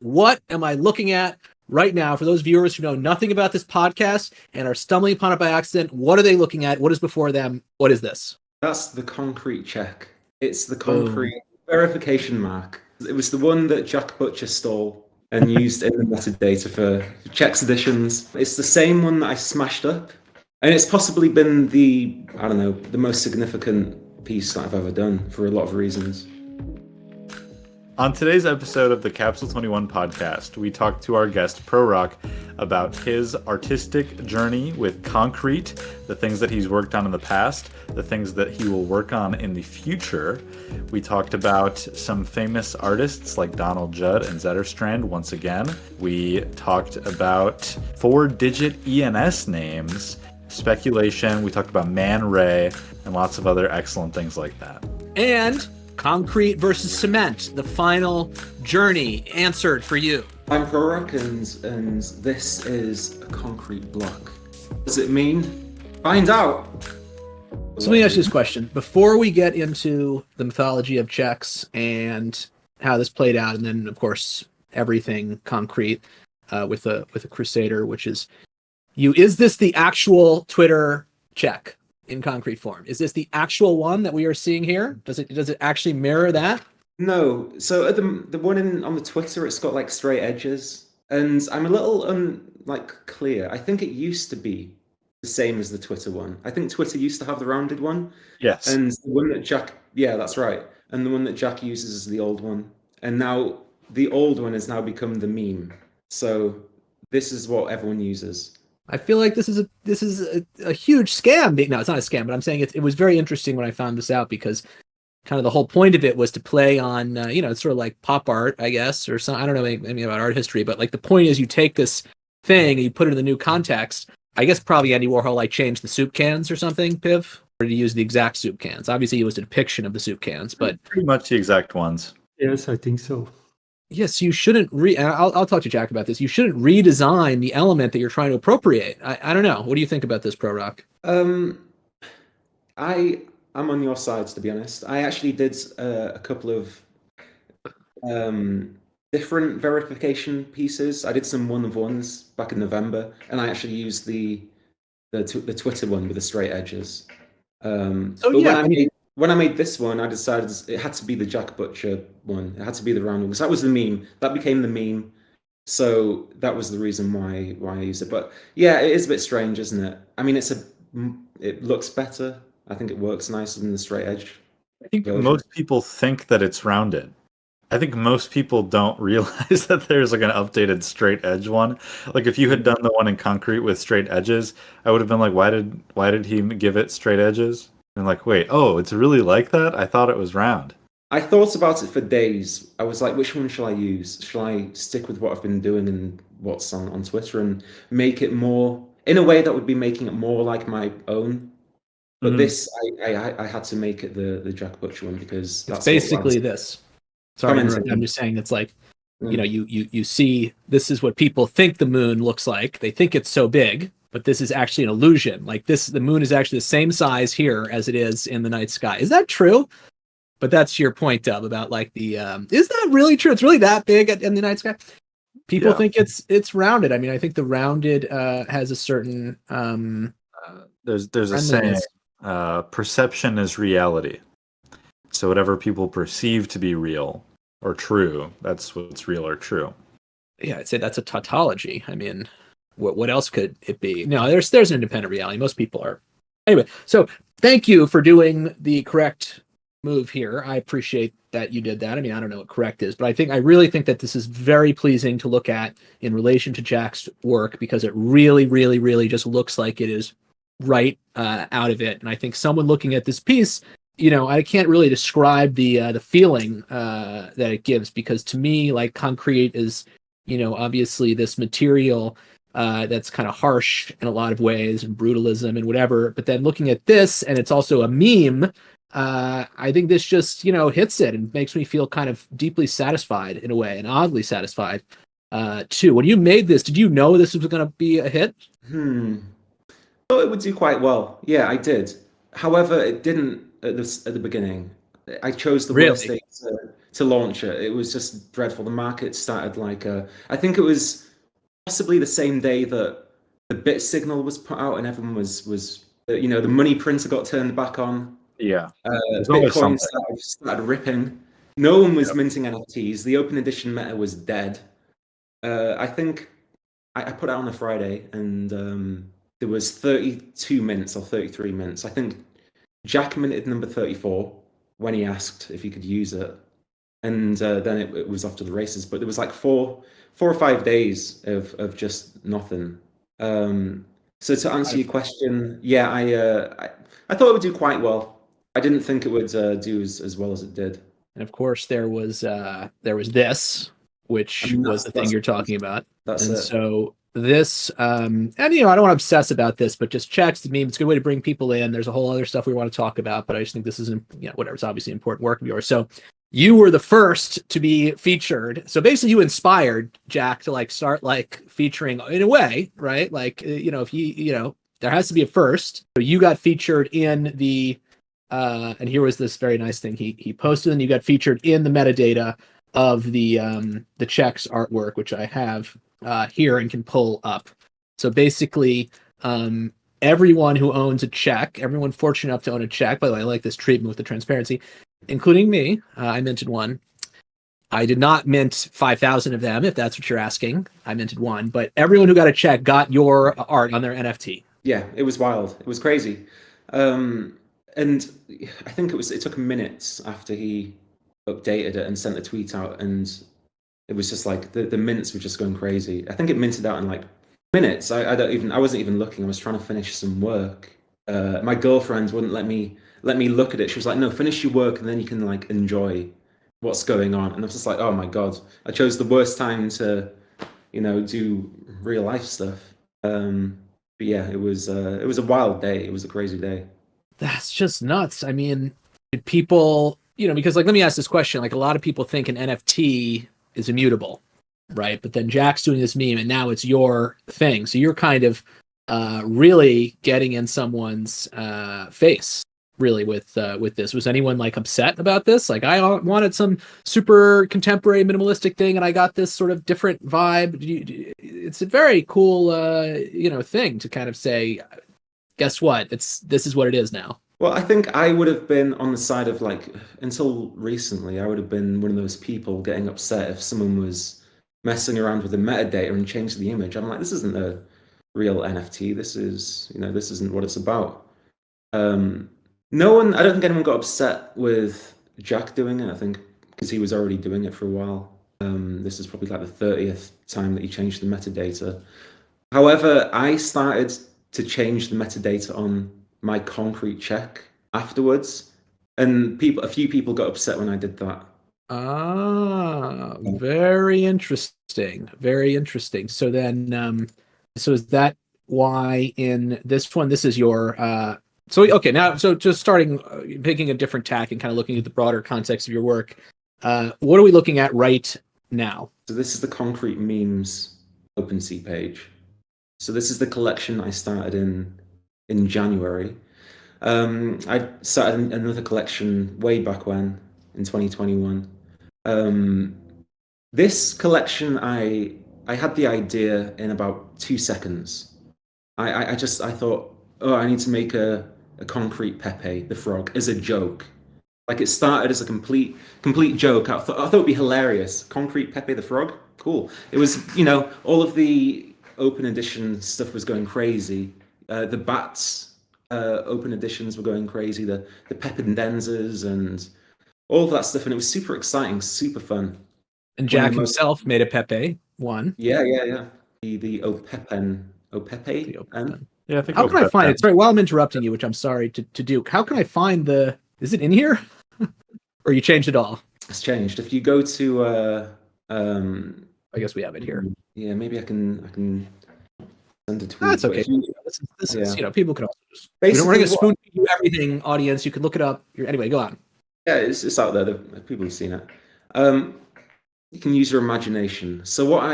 What am I looking at right now? For those viewers who know nothing about this podcast and are stumbling upon it by accident, what are they looking at? What is before them? What is this? That's the concrete check. It's the Boom. concrete verification mark. It was the one that Jack Butcher stole and used in the metadata for checks editions. It's the same one that I smashed up. And it's possibly been the most significant piece that I've ever done for a lot of reasons. On today's episode of the Capsule 21 podcast, we talked to our guest Prorok about his artistic journey with concrete, the things that he's worked on in the past, the things that he will work on in the future. We talked about some famous artists like Donald Judd and Zetterstrand once again. We talked about 4-digit ENS names, speculation. We talked about Man Ray and lots of other excellent things like that. And concrete versus cement, the final journey answered for you. I'm Prorok, and this is a concrete block. What does it mean? Find out! So let me ask you this question. Before we get into the mythology of checks and how this played out, and then, of course, everything concrete with a Crusader, which is you, is this the actual Twitter check in concrete form? Is this the actual one that we are seeing here? Does it actually mirror that? No. So at the one on the Twitter, it's got like straight edges, and I'm a little clear. I think it used to be the same as the Twitter one. I think Twitter used to have the rounded one. Yes. And the one that Jack, yeah, that's right. And the one that Jack uses is the old one. And now the old one has now become the meme. So this is what everyone uses. I feel like this is a huge scam. No, it's not a scam, but I'm saying it was very interesting when I found this out, because kind of the whole point of it was to play on, it's sort of like pop art, I guess, or some, I don't know anything about art history, but like the point is you take this thing and you put it in the new context. I guess probably Andy Warhol like changed the soup cans or something, Piv, or did he use the exact soup cans? Obviously it was a depiction of the soup cans, but pretty much the exact ones. Yes, I think so. yes, you shouldn't I'll talk to Jack about this. You shouldn't redesign the element that you're trying to appropriate. I don't know. What do you think about this, Prorok? I'm on your side, to be honest. I actually did a couple of different verification pieces. I did some one-of-ones back in November, and I actually used the Twitter one with the straight edges. When I made this one, I decided it had to be the Jack Butcher one. It had to be the round one, because that was the meme. That became the meme. So that was the reason why I used it. But yeah, it is a bit strange, isn't it? I mean, it looks better. I think it works nicer than the straight edge. I think most people think that it's rounded. I think most people don't realize that there's like an updated straight edge one. Like if you had done the one in concrete with straight edges, I would have been like, why did he give it straight edges? And like, wait, oh, it's really like that? I thought it was round. I thought about it for days. I was like, which one shall I use? Shall I stick with what I've been doing and what's on Twitter and make it more, in a way that would be making it more like my own? But this, I had to make it the Jack Butcher one, because that's it's basically this. Sorry, I'm just saying it's like, you see, this is what people think the moon looks like. They think it's so big, but this is actually an illusion. Like the moon is actually the same size here as it is in the night sky. Is that true? But that's your point, Dub, about like the, is that really true? It's really that big in the night sky? People think it's rounded. I mean, I think the rounded has a certain, there's a saying, perception is reality. So whatever people perceive to be real or true, that's what's real or true. Yeah, I'd say that's a tautology. I mean, what else could it be? No, there's an independent reality. Most people are. Anyway, so thank you for doing the correct move here. I appreciate that you did that. I mean, I don't know what correct is, but I really think that this is very pleasing to look at in relation to Jack's work, because it really, really, really just looks like it is right out of it. And I think someone looking at this piece, I can't really describe the feeling that it gives, because to me, like, concrete is, obviously this material that's kind of harsh in a lot of ways and brutalism and whatever. But then looking at this, and it's also a meme, I think this just, hits it and makes me feel kind of deeply satisfied in a way, and oddly satisfied too. When you made this, did you know this was going to be a hit? I thought it would do quite well. Yeah, I did. However, it didn't at the beginning. I chose the worst day to launch it. It was just dreadful. The market started like I think it was possibly the same day that the bit signal was put out and everyone was the money printer got turned back on. Yeah. There's always Bitcoin something. started ripping. No one was Yep. minting NFTs. The open edition meta was dead. I think I put it on a Friday, and there was 32 mints or 33 mints. I think Jack minted number 34 when he asked if he could use it, and then it was off to the races. But there was like 4 or 5 days of just nothing. So to answer your question, yeah, I thought it would do quite well. I didn't think it would do as well as it did. And of course, there was this, which And was the thing you're talking about. That's And it. so this, and I don't want to obsess about this, but just checks to me. It's a good way to bring people in. There's a whole other stuff we want to talk about, but I just think this is, whatever. It's obviously important work of yours. So you were the first to be featured. So basically, you inspired Jack to start featuring in a way, right? If there has to be a first. So you got featured in the. And here was this very nice thing he posted, and you got featured in the metadata of the checks artwork, which I have here and can pull up. So basically, everyone who owns a check, everyone fortunate enough to own a check. By the way, I like this treatment with the transparency, including me. I minted one. I did not mint 5,000 of them, if that's what you're asking. I minted one, but everyone who got a check got your art on their NFT. Yeah, it was wild. It was crazy. And I think it took minutes after he updated it and sent a tweet out, and it was just like the mints were just going crazy. I think it minted out in like minutes. I wasn't even looking. I was trying to finish some work. My girlfriend wouldn't let me look at it. She was like, "No, finish your work and then you can enjoy what's going on." And I was just like, "Oh my God, I chose the worst time to, do real life stuff." But yeah, it was a wild day. It was a crazy day. That's just nuts. I mean, people, because let me ask this question. A lot of people think an NFT is immutable, right? But then Jack's doing this meme and now it's your thing. So you're kind of really getting in someone's face, really, with this. Was anyone upset about this? I wanted some super contemporary minimalistic thing and I got this sort of different vibe. It's a very cool, thing to kind of say, guess what? This is what it is now. Well, I think I would have been on the side of until recently, I would have been one of those people getting upset if someone was messing around with the metadata and changed the image. I'm like, this isn't a real NFT. This isn't what it's about. No one, I don't think anyone got upset with Jack doing it. I think because he was already doing it for a while. This is probably the 30th time that he changed the metadata. However, I started to change the metadata on my concrete check afterwards, and a few people got upset when I did that. Very interesting. Very interesting. So then, so is that why in this one, this is your, okay, now, so just picking a different tack and kind of looking at the broader context of your work, what are we looking at right now? So this is the Concrete Memes OpenSea page. So this is the collection I started in January. I started another collection way back when, in 2021. This collection, I had the idea in about 2 seconds. I thought, oh, I need to make a concrete Pepe the frog as a joke. It started as a complete joke. I thought it'd be hilarious. Concrete Pepe the frog, cool. It was, all of the open edition stuff was going crazy. The bats open editions were going crazy. The Pepindenzas and all of that stuff, and it was super exciting, super fun. And Jack himself made a Pepe one. Yeah. The Opepen. Yeah, I think. How can I find it? Sorry, while I'm interrupting you, which I'm sorry to do. How can I find the? Is it in here? Or you changed it all? It's changed. If you go to I guess we have it here. Yeah, maybe I can send a tweet. That's okay. This is people can also just. We're going to spoon feed you everything, audience. You can look it up. Anyway, go on. Yeah, it's out there. People have seen it. You can use your imagination. So what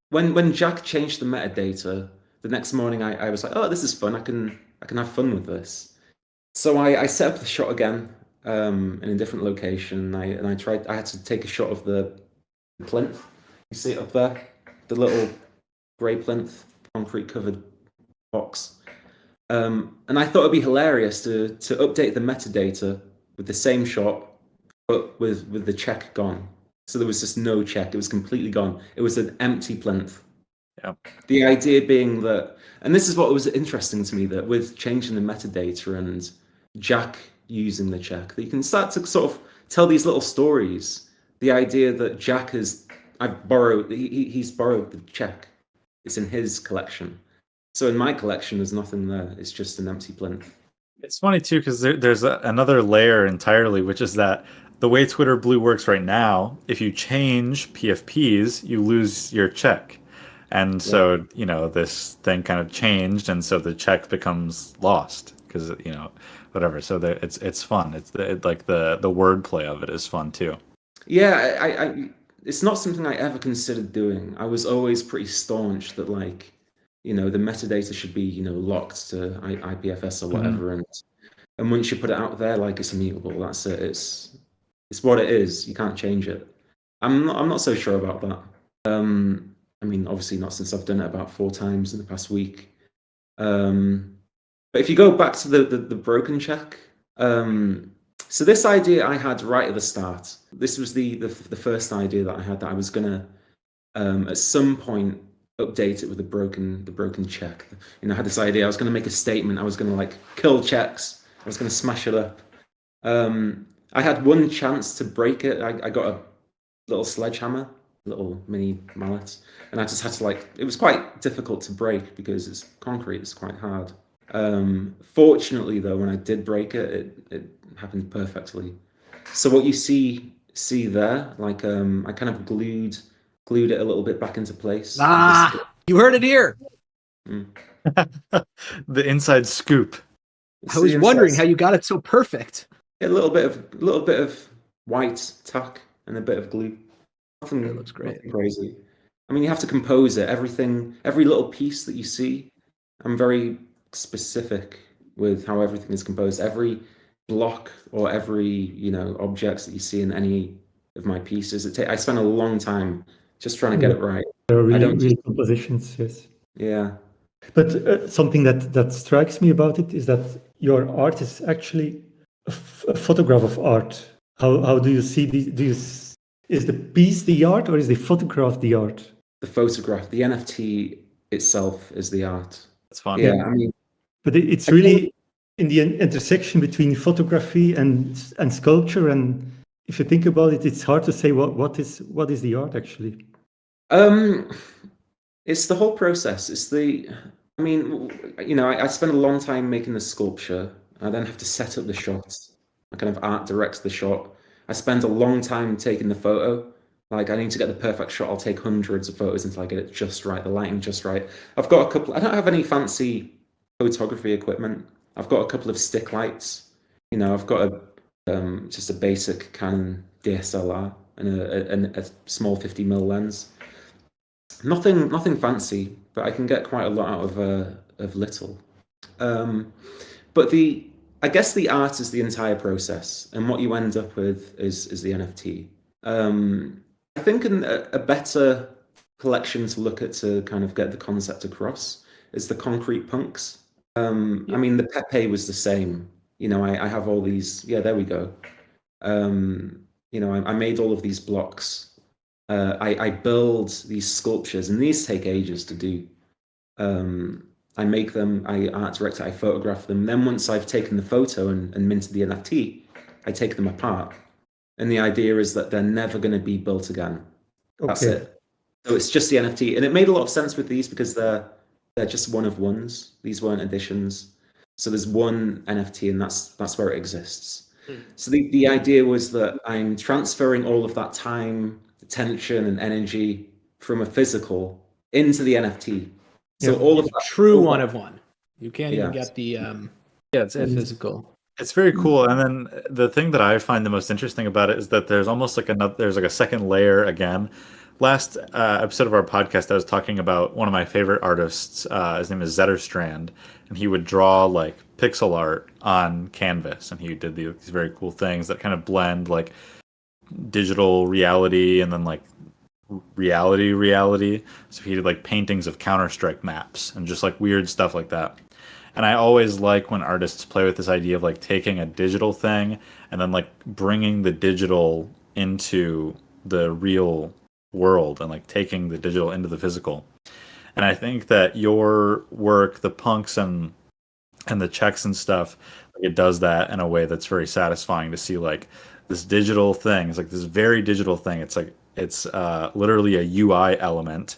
when Jack changed the metadata, the next morning I was like, oh, this is fun. I can have fun with this. So I set up the shot again. in a different location. And I tried. I had to take a shot of the plinth. You see it up there, the little grey plinth, concrete covered box. And I thought it'd be hilarious to update the metadata with the same shot, but with the check gone. So there was just no check. It was completely gone. It was an empty plinth. Yeah. The idea being that, and this is what was interesting to me, that with changing the metadata and Jack using the check, that you can start to sort of tell these little stories. The idea that Jack he's borrowed the check. It's in his collection. So in my collection, there's nothing there. It's just an empty plinth. It's funny too because there's another layer entirely, which is that the way Twitter Blue works right now, if you change PFPs, you lose your check. And so, this thing kind of changed, and so the check becomes lost because, whatever. So it's fun. It's the wordplay of it is fun too. Yeah, I it's not something I ever considered doing. I was always pretty staunch that the metadata should be, locked to IPFS or whatever, and once you put it out there, it's immutable. That's it. It's what it is. You can't change it. I'm not so sure about that. I mean, obviously not since I've done it about 4 times in the past week. But if you go back to the broken check, so this idea I had right at the start. This was the first idea that I had, that I was gonna at some point update it with the broken check. I had this idea. I was gonna make a statement. I was gonna kill checks. I was gonna smash it up. I had one chance to break it. I got a little sledgehammer, little mini mallet, and I just had to it was quite difficult to break because it's concrete. It's quite hard. Fortunately, though, when I did break it, it happened perfectly. So what you see there, I kind of glued it a little bit back into place. You heard it here. The inside scoop. I was wondering how you got it so perfect. A little bit of white tack and a bit of glue. Nothing, looks great. Nothing crazy. I mean, you have to compose it. Every little piece that you see, I'm very specific with how everything is composed. Every block or every objects that you see in any of my pieces, I spend a long time just trying to get it right. There are really compositions, yes. Yeah. But something that strikes me about it is that your art is actually a photograph of art. How do you see these? Is the piece the art, or is the photograph the art? The photograph, the NFT itself is the art. That's fun. Yeah, I mean, but it's really in the intersection between photography and sculpture. And if you think about it, it's hard to say what is the art actually. It's the whole process. I spend a long time making the sculpture. I then have to set up the shots. I kind of art direct the shot. I spend a long time taking the photo. I need to get the perfect shot. I'll take hundreds of photos until I get it just right, the lighting just right. I've got a couple. I don't have any fancy photography equipment. I've got a couple of stick lights. I've got just a basic Canon DSLR and a small 50mm lens. Nothing fancy, but I can get quite a lot out of little. But I guess the art is the entire process, and what you end up with is the NFT. I think a better collection to look at to kind of get the concept across is the concrete punks. I mean, the Pepe was the same. I have all these. Yeah, there we go. I made all of these blocks. I build these sculptures, and these take ages to do. I make them, I art direct it, I photograph them. Then once I've taken the photo and minted the NFT, I take them apart. And the idea is that they're never going to be built again. Okay. That's it. So it's just the NFT. And it made a lot of sense with these because they're just one of ones. These weren't editions. So there's one NFT, and that's where it exists. So the idea was that I'm transferring all of that time, attention, and energy from a physical into the NFT. So all of that, true one of one. You can't even get the it's physical. It's very cool. And then the thing that I find the most interesting about it is that there's almost there's a second layer again. Last episode of our podcast, I was talking about one of my favorite artists. His name is Zetterstrand, and he would draw pixel art on canvas, and he did these very cool things that kind of blend like digital reality and then like reality. So he did like paintings of Counter-Strike maps and just like weird stuff like that. And I always like when artists play with this idea of like taking a digital thing and then like bringing the digital into the real world and like taking the digital into the physical. And I think that your work, the punks and the checks and stuff, it does that in a way that's very satisfying to see like this digital thing. It's like this very digital thing. It's like it's literally a UI element,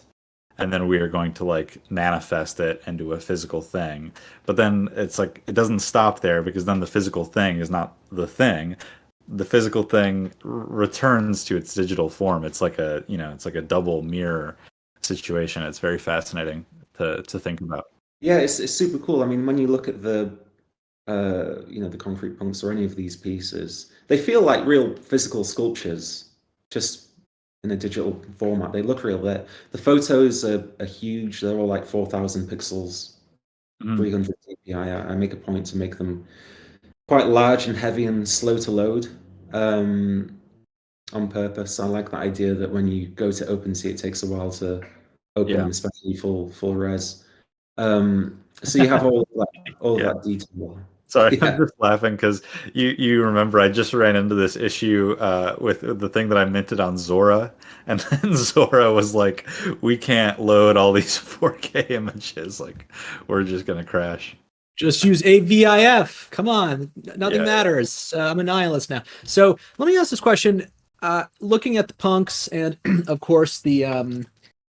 and then we are going to like manifest it into a physical thing. But then it's like it doesn't stop there, because then the physical thing is not the thing. The physical thing returns to its digital form. It's like a, you know, it's like a double mirror situation. It's very fascinating to think about. Yeah, it's super cool. I mean, when you look at the the concrete punks or any of these pieces, they feel like real physical sculptures, just in a digital format. They look real. The photos are huge. They're all like 4,000 pixels, Mhm. 300 dpi. I make a point to make them quite large and heavy and slow to load, on purpose. I like that idea that when you go to OpenSea, it takes a while to open Yeah. them, especially full res. So you have all of Yeah. that detail. Sorry, I'm Yeah. just laughing because you remember I just ran into this issue with the thing that I minted on Zora, and then Zora was like, "We can't load all these 4K images. Like, we're just gonna crash." Just use AVIF. Come on, nothing Yeah, matters. I'm a nihilist now. So let me ask this question. Looking at the punks, and of course the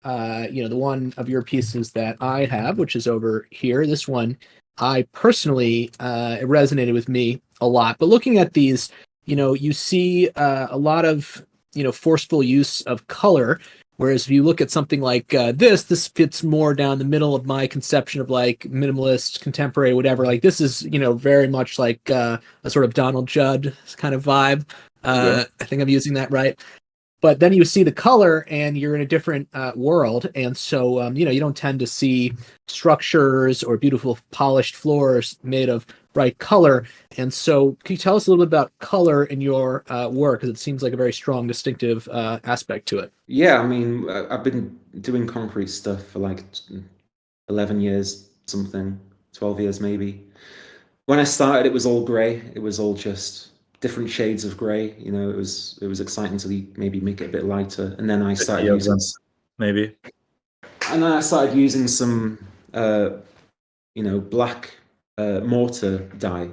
one of your pieces that I have, which is over here. This one, I personally, it resonated with me a lot. But looking at these, you see a lot of forceful use of color. Whereas if you look at something like this fits more down the middle of my conception of like minimalist, contemporary, whatever. Like this is, very much like a sort of Donald Judd kind of vibe. Yeah. I think I'm using that right. But then you see the color and you're in a different world. And so, you don't tend to see structures or beautiful polished floors made of bright color. And so can you tell us a little bit about color in your work? Because it seems like a very strong, distinctive aspect to it. Yeah, I mean, I've been doing concrete stuff for like 11 years, something, 12 years maybe. When I started, it was all gray. It was all just different shades of gray. It was exciting to maybe make it a bit lighter. And then I 50 started of using, them, maybe. some, black mortar dye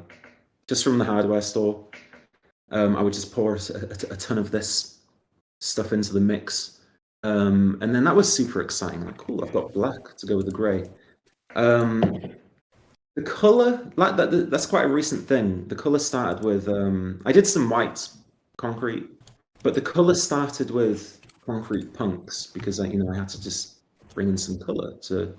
just from the hardware store. I would just pour a ton of this stuff into the mix. And then that was super exciting. Like, cool, I've got black to go with the gray. The color, like that's quite a recent thing. The color started with I did some white concrete, but the color started with concrete punks because I had to just bring in some color to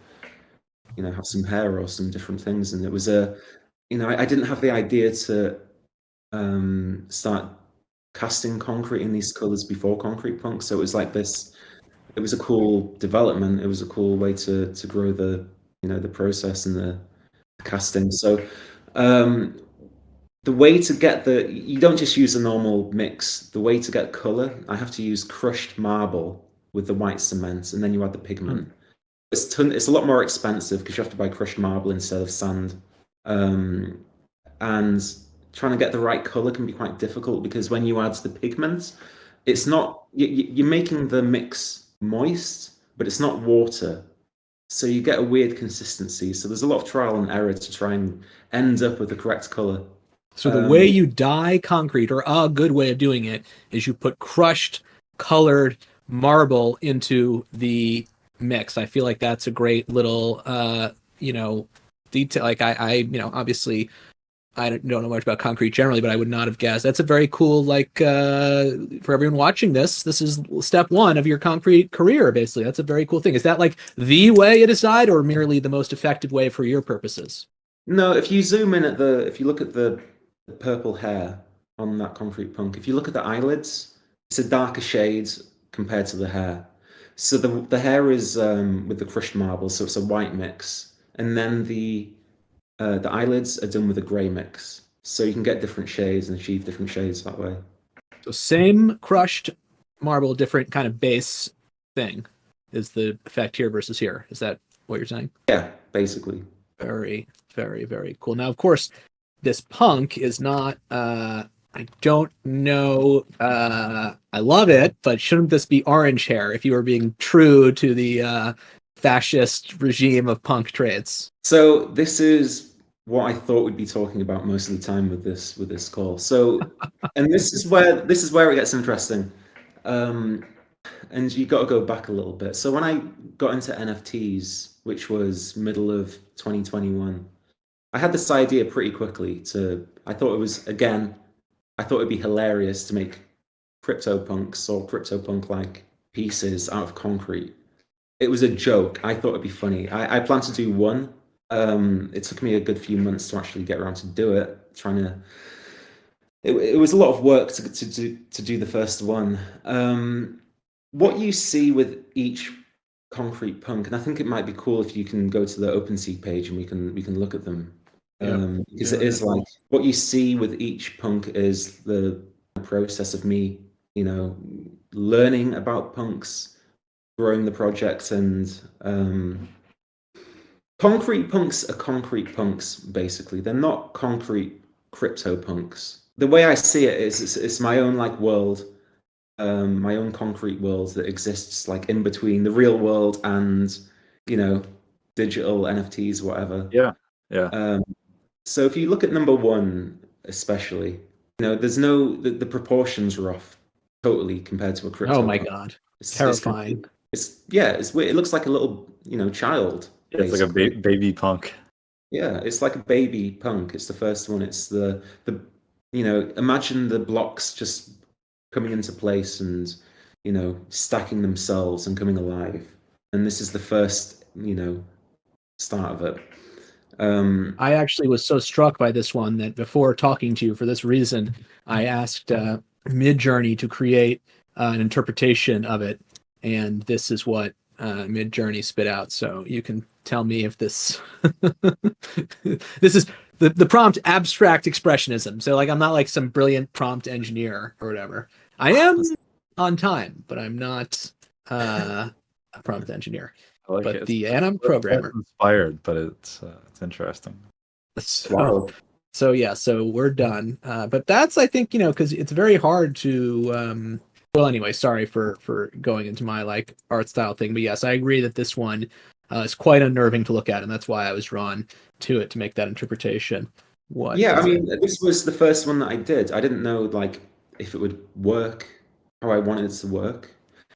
have some hair or some different things, and it was I didn't have the idea to start casting concrete in these colors before concrete punks, so it was like this. It was a cool development. It was a cool way to grow the process and the casting. So the way to get you don't just use a normal mix. The way to get color, I have to use crushed marble with the white cement, and then you add the pigment. It's a lot more expensive because you have to buy crushed marble instead of sand. And trying to get the right color can be quite difficult because when you add the pigment, it's not you're making the mix moist, but it's not water. So you get a weird consistency. So there's a lot of trial and error to try and end up with the correct color. So the way you dye concrete, or a good way of doing it, is you put crushed, colored marble into the mix. I feel like that's a great little, detail. Like obviously I don't know much about concrete generally, but I would not have guessed. That's a very cool, like, for everyone watching this is step one of your concrete career, basically. That's a very cool thing. Is that like the way you decide, or merely the most effective way for your purposes? No, if you zoom in if you look at the purple hair on that concrete punk, if you look at the eyelids, it's a darker shade compared to the hair. So the hair is with the crushed marble, so it's a white mix, and then the eyelids are done with a grey mix, so you can get different shades and achieve different shades that way. So same crushed marble, different kind of base thing is the effect here versus here. Is that what you're saying? Yeah, basically. Very, very, very cool. Now, of course, this punk is not. I don't know. I love it, but shouldn't this be orange hair if you were being true to the fascist regime of punk traits? So this is what I thought we'd be talking about most of the time with this call. So, and this is where it gets interesting. And you got to go back a little bit. So when I got into NFTs, which was middle of 2021, I had this idea pretty quickly I thought it'd be hilarious to make CryptoPunks or CryptoPunk-like pieces out of concrete. It was a joke. I thought it'd be funny. I planned to do one. It took me a good few months to actually get around to do it. It was a lot of work to do the first one. What you see with each concrete punk, and I think it might be cool if you can go to the OpenSea page and we can look at them. Because it is like what you see with each punk is the process of me, learning about punks, growing the project, and concrete punks are concrete punks, basically. They're not concrete crypto punks. The way I see it is it's my own world, my own concrete world that exists in between the real world and digital NFTs, whatever. Yeah. So if you look at number one, especially, there's the proportions are off totally compared to a crypto. Oh my god, terrifying! It's weird. It looks like a little child. Yeah, it's like a baby punk. Yeah, it's like a baby punk. It's the first one. It's the imagine the blocks just coming into place and stacking themselves and coming alive. And this is the first start of it. I actually was so struck by this one that before talking to you for this reason, I asked Midjourney to create an interpretation of it, and this is what Midjourney spit out. So you can tell me if this this is the prompt abstract expressionism. So I'm not like some brilliant prompt engineer or whatever. I am on time, but I'm not a prompt engineer. I like it. And I'm a programmer. Inspired, but it's interesting. So we're done. But that's, I think, because it's very hard to. Well, anyway, sorry for going into my art style thing, but yes, I agree that this one is quite unnerving to look at, and that's why I was drawn to it to make that interpretation. This was the first one that I did. I didn't know if it would work how I wanted it to work.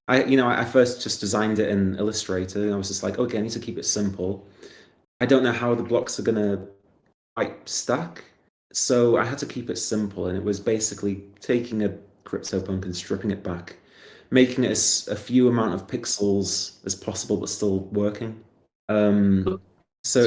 I first just designed it in Illustrator, and I was just like, okay, I need to keep it simple. I don't know how the blocks are gonna stack, so I had to keep it simple, and it was basically taking a CryptoPunk and stripping it back, making it as a few amount of pixels as possible, but still working. So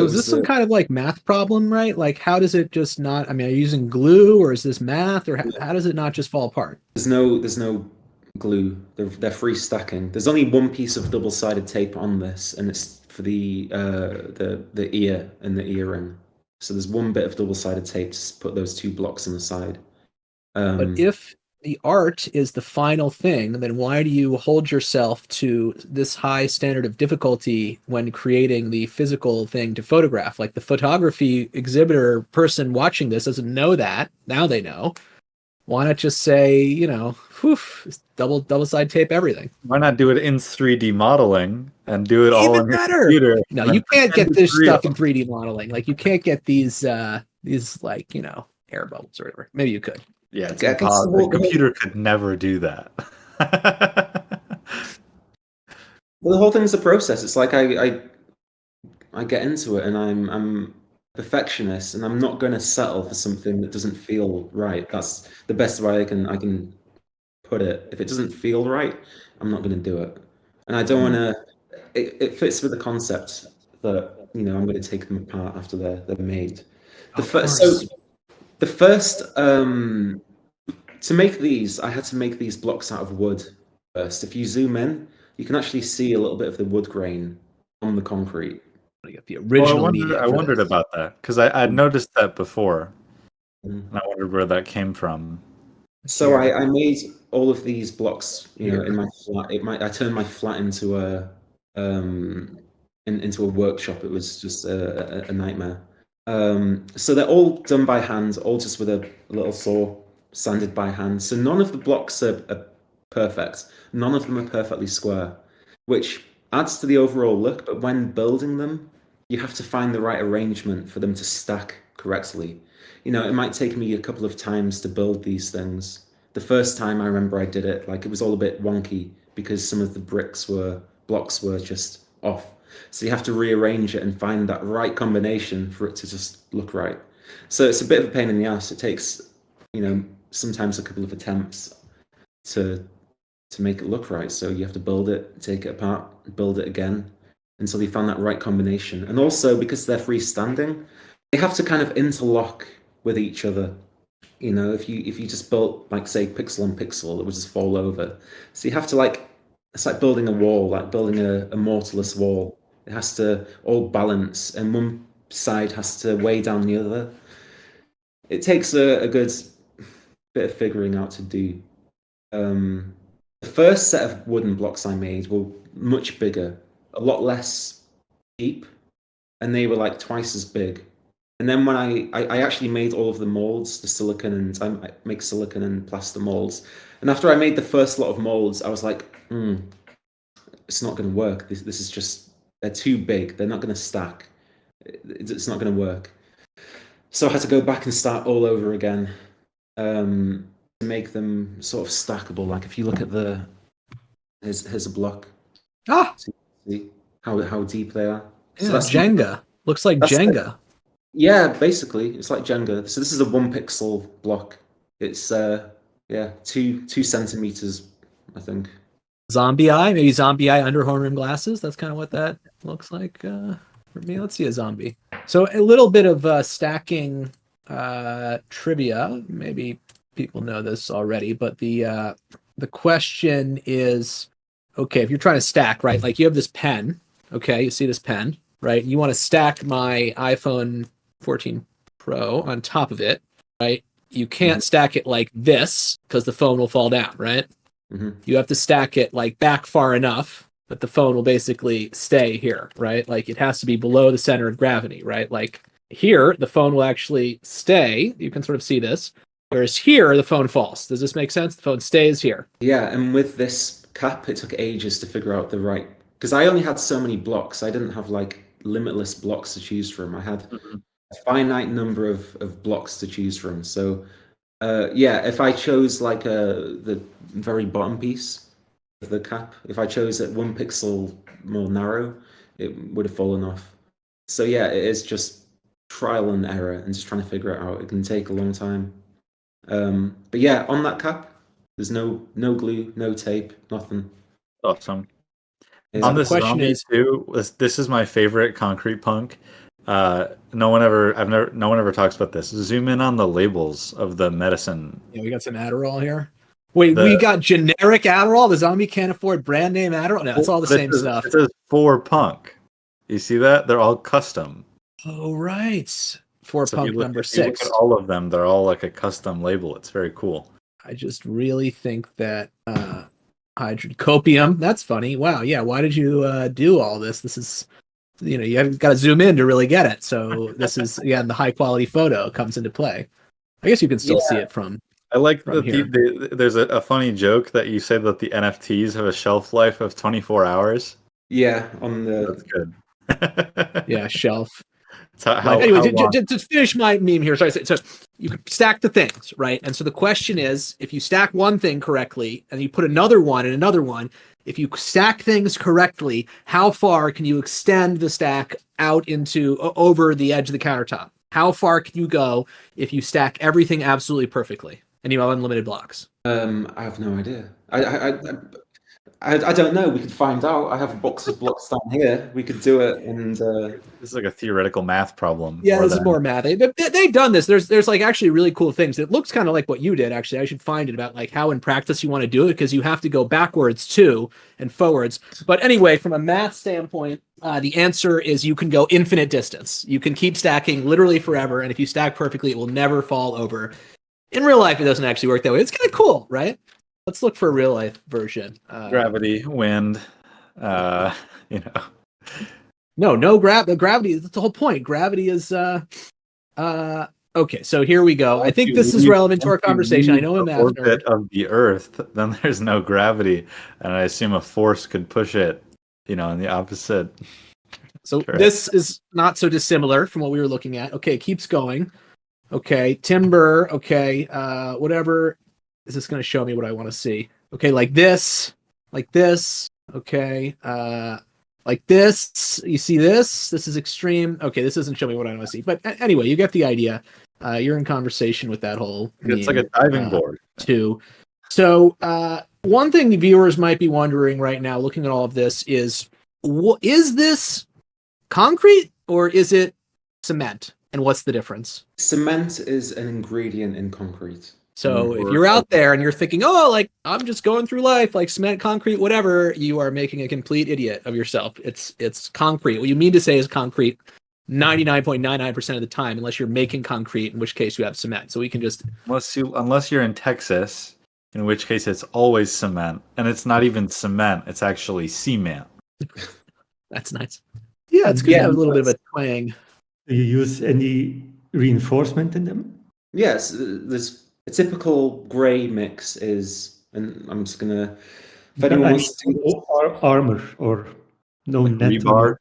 is this some kind of math problem, right? How does it just not? I mean, are you using glue, or is this math, or how does it not just fall apart? There's no glue. They're free stacking. There's only one piece of double-sided tape on this, and it's for the ear and the earring. So there's one bit of double-sided tape to put those two blocks on the side. But if the art is the final thing, then why do you hold yourself to this high standard of difficulty when creating the physical thing to photograph? The photography exhibitor person watching this doesn't know that. Now they know. Why not just say, double side tape everything? Why not do it in 3D modeling and do it all in your computer? No, you can't get this stuff in 3D modeling. You can't get these air bubbles or whatever. Maybe you could. Yeah, the computer could never do that. Well, the whole thing's a process. It's like I get into it and I'm perfectionist, and I'm not going to settle for something that doesn't feel right. That's the best way I can put it. If it doesn't feel right, I'm not going to do it. And I don't want to. It fits with the concept that I'm going to take them apart after they're made. To make these, I had to make these blocks out of wood first. If you zoom in, you can actually see a little bit of the wood grain on the concrete. get the original I media. For wondered this. about that because I'd noticed that before, Mm. and I wondered where that came from. So Here. I made all of these blocks, Here. in my flat. I turned my flat into into a workshop. It was just a nightmare. So they're all done by hand, all just with a little saw, sanded by hand. So none of the blocks are perfect. None of them are perfectly square, which adds to the overall look. But when building them, you have to find the right arrangement for them to stack correctly. It might take me a couple of times to build these things. The first time I remember I did it, like it was all a bit wonky because some of the blocks were just off. So you have to rearrange it and find that right combination for it to just look right. So it's a bit of a pain in the ass. It takes, sometimes a couple of attempts to make it look right. So you have to build it, take it apart, build it again until you found that right combination. And also because they're freestanding, they have to kind of interlock with each other. If you just built like say pixel on pixel, it would just fall over. So you have to it's like building a wall, like building a mortarless wall. It has to all balance, and one side has to weigh down the other. It takes a good bit of figuring out to do. The first set of wooden blocks I made were much bigger, a lot less deep, and they were like twice as big. And then when I actually made all of the molds, the silicon, and I make silicon and plaster molds. And after I made the first lot of molds, I was like, it's not going to work. This is just, they're too big. They're not going to stack. It's not going to work. So I had to go back and start all over again to make them sort of stackable. Like if you look at here's a block. Ah, So you see how deep they are. yeah, So that's Jenga. Looks like that's Jenga. Yeah, basically, it's like Jenga. So this is a 1 pixel block. It's 2 centimeters, I think. Zombie eye, maybe zombie eye under horn rim glasses. That's kind of what that looks like for me. Let's see a zombie. So a little bit of stacking trivia. Maybe people know this already, but the question is, okay, if you're trying to stack, right? Like you have this pen, okay, you see this pen, right? You want to stack my iPhone 14 Pro on top of it, right? You can't stack it like this because the phone will fall down, right? Mm-hmm. You have to stack it like back far enough that the phone will basically stay here, right? Like it has to be below the center of gravity, right? Like here, the phone will actually stay. You can sort of see this. Whereas here, the phone falls. Does this make sense? The phone stays here. Yeah, and with this cap, it took ages to figure out the right. Because I only had so many blocks. I didn't have like limitless blocks to choose from. I had a finite number of blocks to choose from. So if I chose like the very bottom piece of the cap, if I chose it 1 pixel more narrow, it would have fallen off. So yeah, it is just trial and error and just trying to figure it out. It can take a long time. But yeah, on that cap, there's no glue, no tape, nothing. Awesome. Yeah. On The this question zombie is- too, this is my favorite concrete punk. No one ever talks about this. Zoom in on the labels of the medicine. Yeah, we got some Adderall here. Wait, The- we got generic Adderall? The zombie can't afford brand name Adderall? No, it's all the But same stuff. It says for punk. You see that? They're all custom. Oh, right. For So punk if you look, number if you look 6. at all of them, they're all like a custom label. It's very cool. I just really think that hydrocopium, that's funny. Wow, yeah, why did you do all this? This is, you have got to zoom in to really get it. So this is, again, the high quality photo comes into play. I guess you can still see it from I like From that there's a funny joke that you say that the NFTs have a shelf life of 24 hours. Yeah, on That's the good. shelf. How Anyway, long? to finish my meme here, so you could stack the things, right? And so the question is, if you stack one thing correctly and you put another one and another one, if you stack things correctly, how far can you extend the stack out into over the edge of the countertop? How far can you go if you stack everything absolutely perfectly and you have unlimited blocks? I have no idea. I don't know. We could find out. I have a box of blocks down here. We could do it, and This is like a theoretical math problem. Yeah, more this is than- more math. They've done this. There's like actually really cool things. It looks kind of like what you did. Actually, I should find it about like how in practice you want to do it because you have to go backwards too and forwards. But anyway, from a math standpoint, The answer is you can go infinite distance. You can keep stacking literally forever, and if you stack perfectly, it will never fall over. In real life, it doesn't actually work that way. It's kind of cool, right? Let's look for a real life version. Gravity, wind, you know. No gravity. That's the whole point. Gravity is okay. So here we go. I think this is relevant to our conversation. I know I'm math orbit nerd. of the Earth, then there's no gravity, and I assume a force could push it, in the opposite. So Correct. this is not so dissimilar from what we were looking at. Okay, keeps going. Okay, timber. Okay, whatever. Is this going to show me what I want to see? Okay, like this. Okay, like this. You see this? This is extreme. Okay, this doesn't show me what I want to see. But anyway, you get the idea. You're in conversation with that whole. It's like a diving board. Too. So one thing the viewers might be wondering right now, looking at all of this, is this concrete or is it cement? And what's the difference? Cement is an ingredient in concrete. So if you're out there and you're thinking, oh, like I'm just going through life, like cement, concrete, whatever, you are making a complete idiot of yourself. It's concrete. What you mean to say is concrete 99.99% of the time, unless you're making concrete, in which case you have cement. So we can just unless you're in Texas, in which case it's always cement, and it's not even cement; it's actually cement. That's nice. Yeah, it's good to have a little bit of a twang. Do you use any reinforcement in them? Yes, there's a typical grey mix is, and I'm just gonna. If anyone wants to do armor or no like net rebar.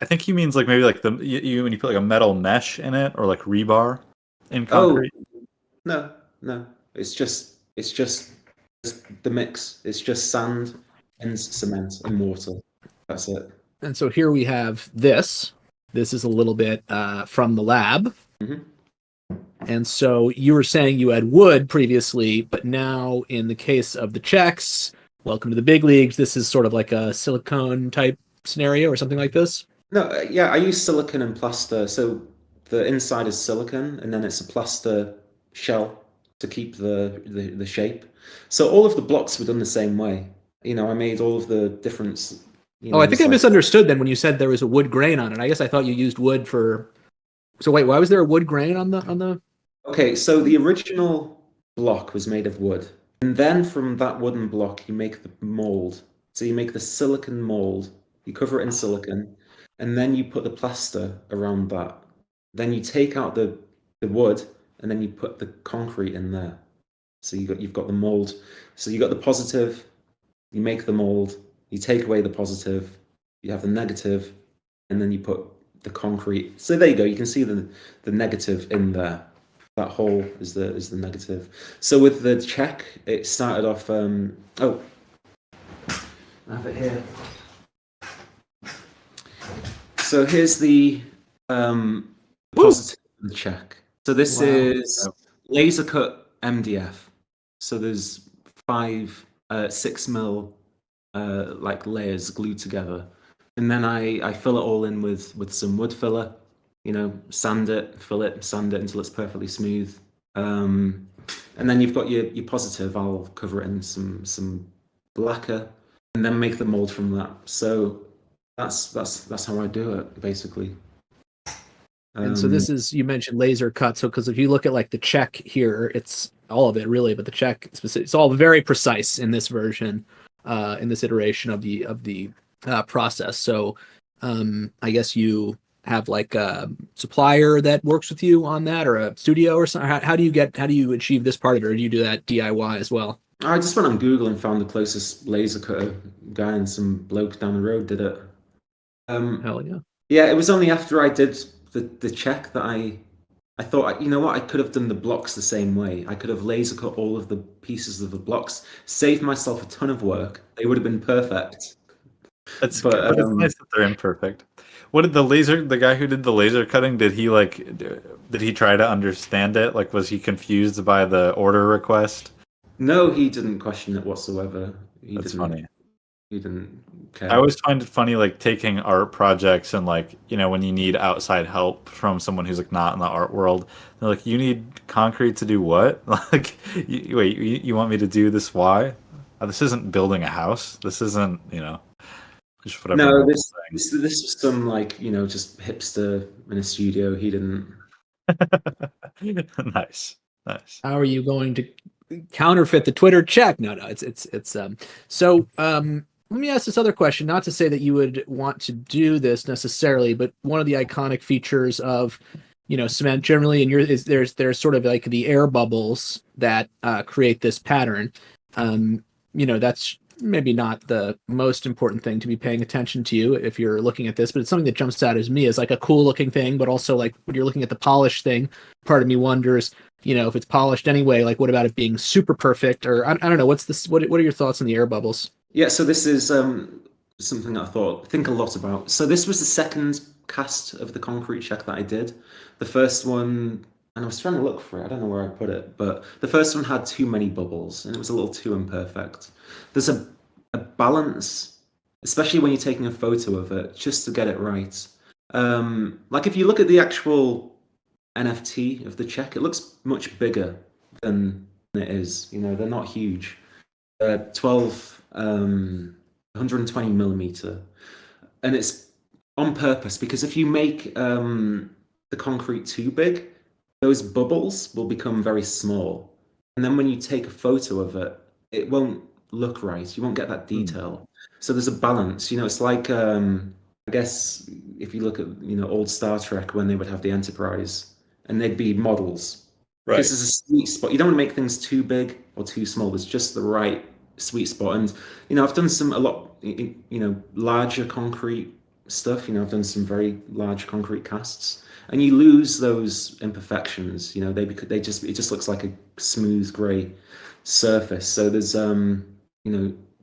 I think he means like maybe like when you put like a metal mesh in it or like rebar in concrete. No. It's just the mix. It's just sand and cement and water. That's it. And so here we have this. This is a little bit from the lab. Mm-hmm. And so you were saying you had wood previously, but now in the case of the Czechs, welcome to the big leagues, this is sort of like a silicone type scenario or something like this? No, I use silicon and plaster. So the inside is silicon, and then it's a plaster shell to keep the shape. So all of the blocks were done the same way. I made all of the different. I think I misunderstood then when you said there was a wood grain on it. I guess I thought you used wood for. So wait, why was there a wood grain on the? Okay, so the original block was made of wood, and then from that wooden block you make the mold. So you make the silicon mold. You cover it in silicon, and then you put the plaster around that. Then you take out the wood, and then you put the concrete in there. So you've got the mold. So you got the positive. You make the mold. You take away the positive. You have the negative, and then you put the concrete. So there you go. You can see the negative in there. That hole is the negative. So with the Czech, it started off. I have it here. So here's the positive of the Czech. So this is laser cut MDF. So there's 6 mil like layers glued together, and then I fill it all in with some wood filler. Sand it, fill it, sand it until it's perfectly smooth. And then you've got your positive. I'll cover it in some lacquer, and then make the mold from that. So that's how I do it, basically. And so this is, you mentioned laser cut. So because if you look at like the Czech here, it's all of it really, but the Czech specific, it's all very precise in this version, in this iteration of the process. So I guess you have like a supplier that works with you on that, or a studio or something. How do you achieve this part of it, or do you do that DIY as well? I just went on Google and found the closest laser cutter guy, and some bloke down the road did it. Hell yeah. Yeah, it was only after I did the check that I thought, you know what, I could have done the blocks the same way. I could have laser cut all of the pieces of the blocks, saved myself a ton of work. They would have been perfect. But it's nice that they're imperfect. What did the guy who did the laser cutting, did he try to understand it? Like, was he confused by the order request? No, he didn't question it whatsoever. That's funny. He didn't care. I always find it funny, like taking art projects and like, when you need outside help from someone who's like not in the art world, they're like, you need concrete to do what? Like, you want me to do this? Why? This isn't building a house. This isn't, Just whatever. No, Marvel this was some like, just hipster in a studio. He didn't. thing. Nice. How are you going to counterfeit the Twitter check? No, it's so let me ask this other question, not to say that you would want to do this necessarily, but one of the iconic features of cement generally is there's sort of like the air bubbles that create this pattern. That's maybe not the most important thing to be paying attention to if you're looking at this, but it's something that jumps out as me as like a cool looking thing, but also like when you're looking at the polish thing, part of me wonders, if it's polished anyway, like what about it being super perfect? Or I don't know, what's this? What are your thoughts on the air bubbles? Yeah, so this is something that think a lot about. So this was the second cast of the concrete check that I did. The first one, and I was trying to look for it. I don't know where I put it, but the first one had too many bubbles and it was a little too imperfect. There's a balance, especially when you're taking a photo of it, just to get it right. Like if you look at the actual NFT of the check, it looks much bigger than it is. They're not huge. 120 millimeter, and it's on purpose because if you make the concrete too big, those bubbles will become very small, and then when you take a photo of it, it won't look right. You won't get that detail. So there's a balance. It's like I guess if you look at old Star Trek when they would have the Enterprise and they'd be models. Right. This is a sweet spot. You don't want to make things too big or too small. There's just the right sweet spot. And I've done a lot larger concrete stuff. I've done some very large concrete casts, and you lose those imperfections. It just looks like a smooth grey surface. So there's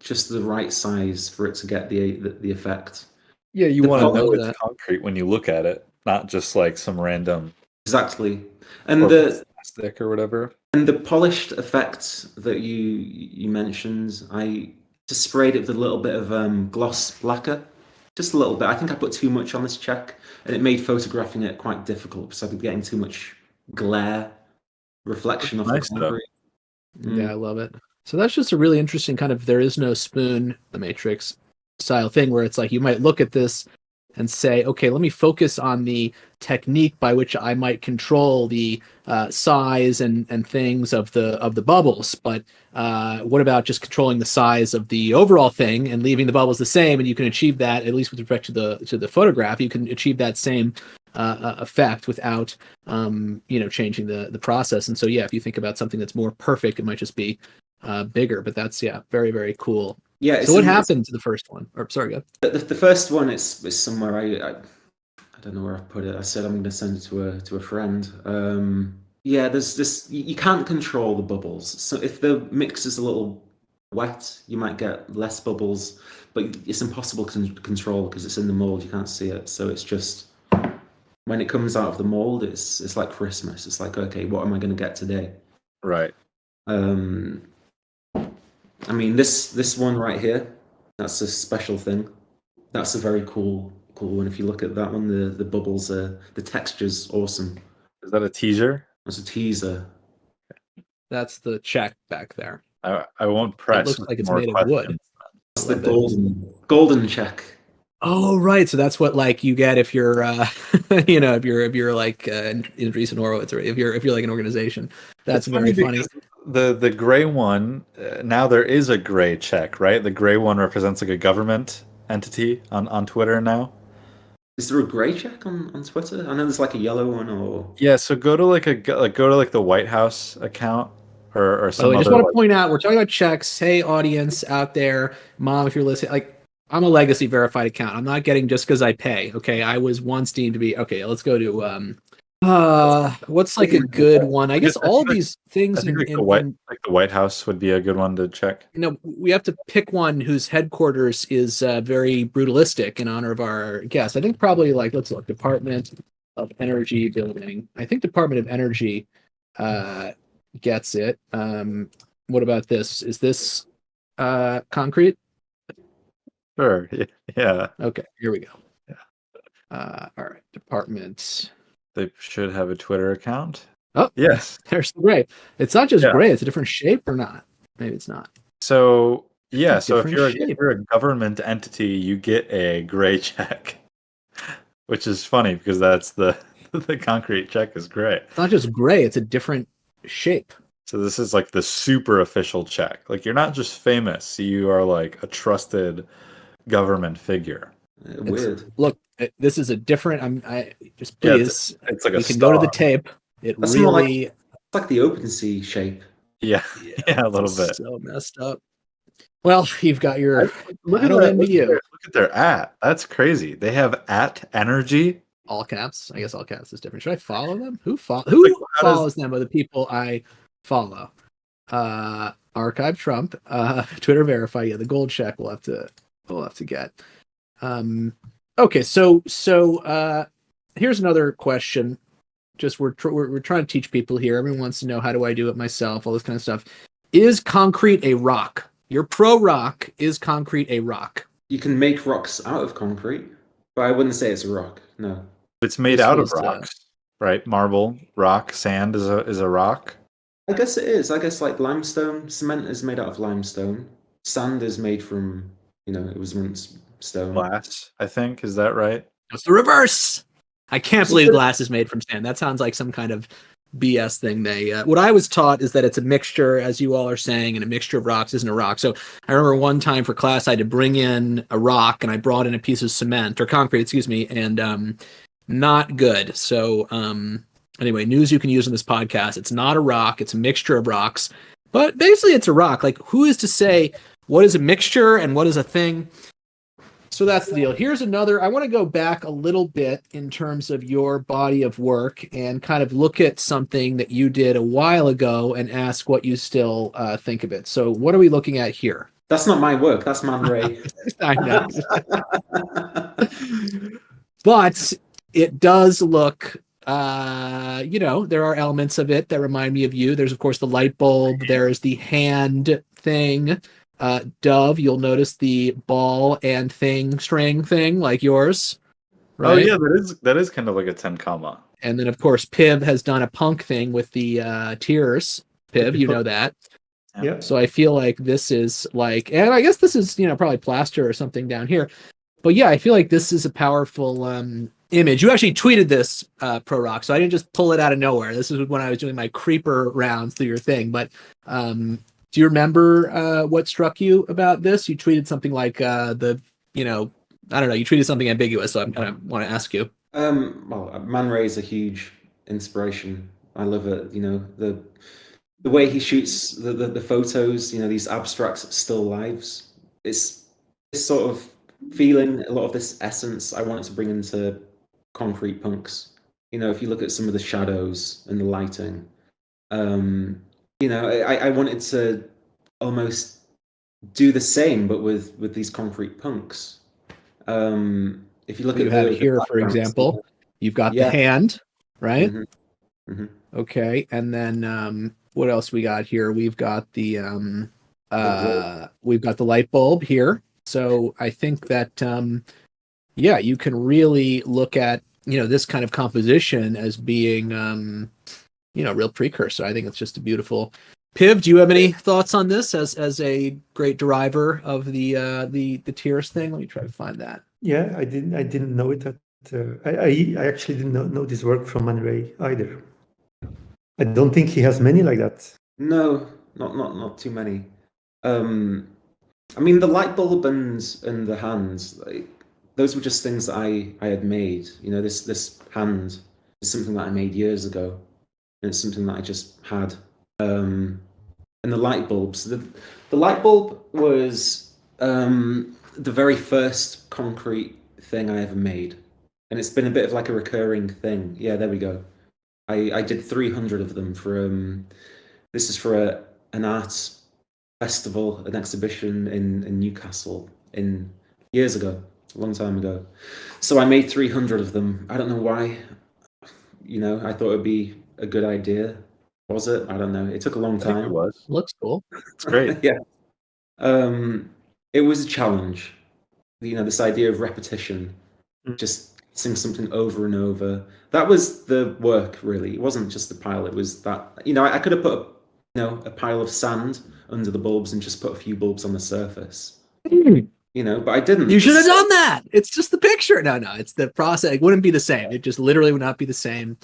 just the right size for it to get the effect. Yeah, you The want to know color- it's concrete when you look at it, not just like some random Exactly. And or the plastic or whatever. And the polished effect that you mentioned, I just sprayed it with a little bit of gloss lacquer, just a little bit. I think I put too much on this check, and it made photographing it quite difficult because I'd be getting too much glare reflection off Nice, the though. concrete. Yeah, I love it. So that's just a really interesting kind of there is no spoon, the Matrix style thing where it's like you might look at this and say, okay, let me focus on the technique by which I might control the size and things of the bubbles. But what about just controlling the size of the overall thing and leaving the bubbles the same? And you can achieve that, at least with respect to the photograph, you can achieve that same effect without changing the process. And so yeah, if you think about something that's more perfect, it might just be bigger. But that's very, very cool. Yeah. So what happened to the first one? Or sorry, go ahead. The first one is somewhere I don't know where I put it. I said I'm going to send it to a friend. Yeah, there's this. You can't control the bubbles. So if the mix is a little wet, you might get less bubbles, but it's impossible to control because it's in the mold. You can't see it. So it's just when it comes out of the mold, it's like Christmas. It's like, okay, what am I going to get today? Right. I mean, this one right here, that's a special thing. That's a very cool one. If you look at that one, the bubbles, the texture's awesome. Is that a teaser? That's a teaser. That's the check back there. I won't press. It looks like it's more made of wood. That's the golden check. Oh, right. So that's what like you get if you're, if you're like Andreessen Horowitz, or if you're like an organization. That's very funny. The gray one, now there is a gray check, right? The gray one represents like a government entity on Twitter now. Is there a gray check on Twitter? I know there's like a yellow one or Yeah, so go to the White House account or some I just other, want to point out we're talking about checks. Hey, audience out there, mom, if you're listening, like I'm a legacy verified account. I'm not getting just because I pay. Okay, I was once deemed to be. Okay, let's go to what's like a good one? I guess all these things I think the White House would be a good one to check. We have to pick one whose headquarters is very brutalistic in honor of our guest. I think probably like let's look, Department of Energy building. I think Department of Energy gets it. What about this? Is this concrete? Sure. Yeah. Okay, here we go. Yeah. All right, department. They should have a Twitter account. Oh, yes. There's the gray. It's not just gray; it's a different shape, or not? Maybe it's not. So Yeah, so if different if shape. you're a government entity, you get a gray check, which is funny because that's the the concrete check is gray. It's not just gray; it's a different shape. So this is like the super official check. Like you're not just famous, you are like a trusted government figure. Weird. Look, this is a different. I just Yeah, please. it's like a We can go to the star. tape. It That's more like really, it's like the OpenSea shape. Yeah, yeah, yeah, a little it's bit. so messed up. Well, you've got your. Look I at don't that. envy you. Look at their at. That's crazy. They have at energy. All caps. I guess all caps is different. Should I follow them? Who Like, Who how does follows them? Are the people I follow? Archive Trump. Twitter verify. Yeah, the gold check we'll have to get. Okay, so here's another question. Just we're trying to teach people here. Everyone wants to know, how do I do it myself? All this kind of stuff. Is concrete a rock? You're pro rock. Is concrete a rock? You can make rocks out of concrete, but I wouldn't say it's a rock. No. it's made This out of was, rocks, right? Marble, rock, sand is a rock. I guess it is. I guess like limestone, cement is made out of limestone. Sand is made from, it was once stone. Glass, I think. Is that right? It's the reverse. I can't believe glass is made from sand. That sounds like some kind of BS thing. What I was taught is that it's a mixture, as you all are saying, and a mixture of rocks isn't a rock. So I remember one time for class I had to bring in a rock, and I brought in a piece of cement or concrete, excuse me, and not good. So anyway, news you can use on this podcast. It's not a rock. It's a mixture of rocks, but basically it's a rock. Like, who is to say what is a mixture and what is a thing? So that's the deal. Here's another. I want to go back a little bit in terms of your body of work and kind of look at something that you did a while ago and ask what you still think of it. So what are we looking at here? That's not my work. That's Man Ray. I know. But it does look, there are elements of it that remind me of you. There's, of course, the light bulb. There's the hand thing. Dove, you'll notice the ball and string thing like yours, right? Oh yeah, that is kind of like a 10 comma. And then, of course, Piv has done a punk thing with the tears. Piv, you know that. Yeah. So I feel like this is like, and I guess this is, probably plaster or something down here. But yeah, I feel like this is a powerful image. You actually tweeted this, Prorok, so I didn't just pull it out of nowhere. This is when I was doing my creeper rounds through your thing. But do you remember what struck you about this? You tweeted something like I don't know, you tweeted something ambiguous, so I want to ask you. Well, Man Ray is a huge inspiration. I love it. The way he shoots the photos, these abstract still lives. It's this sort of feeling, a lot of this essence I wanted to bring into concrete punks. If you look at some of the shadows and the lighting, I wanted to almost do the same, but with these concrete punks. If you look You at have the here, for backgrounds, example, you've got the Yeah. hand, right? Mhm, mhm. Okay, and then what else we got here? We've got the light bulb here. So I think that you can really look at this kind of composition as being real precursor. I think it's just a beautiful. Piv, do you have any thoughts on this as a great deriver of the tears thing? Let me try to find that. Yeah, I didn't know it. That I actually didn't know this work from Man Ray either. I don't think he has many like that. No, not too many. I mean, the light bulb and the hands, those were just things that I had made. This hand is something that I made years ago, and it's something that I just had. And the light bulbs, the light bulb was the very first concrete thing I ever made, and it's been a bit of like a recurring thing. Yeah, there we go. I did 300 of them for this is for an art festival, an exhibition in Newcastle years ago, a long time ago. So I made 300 of them. I don't know why. I thought it'd be a good idea. Was it? I don't know. It took a long I think it time. was. Looks cool. It's great. Yeah. It was a challenge. This idea of repetition, just sing something over and over. That was the work, really. It wasn't just the pile. It was that. I could have put a pile of sand under the bulbs and just put a few bulbs on the surface. But I didn't. You should have done that. It's just the picture. No, it's the process. It wouldn't be the same. It just literally would not be the same.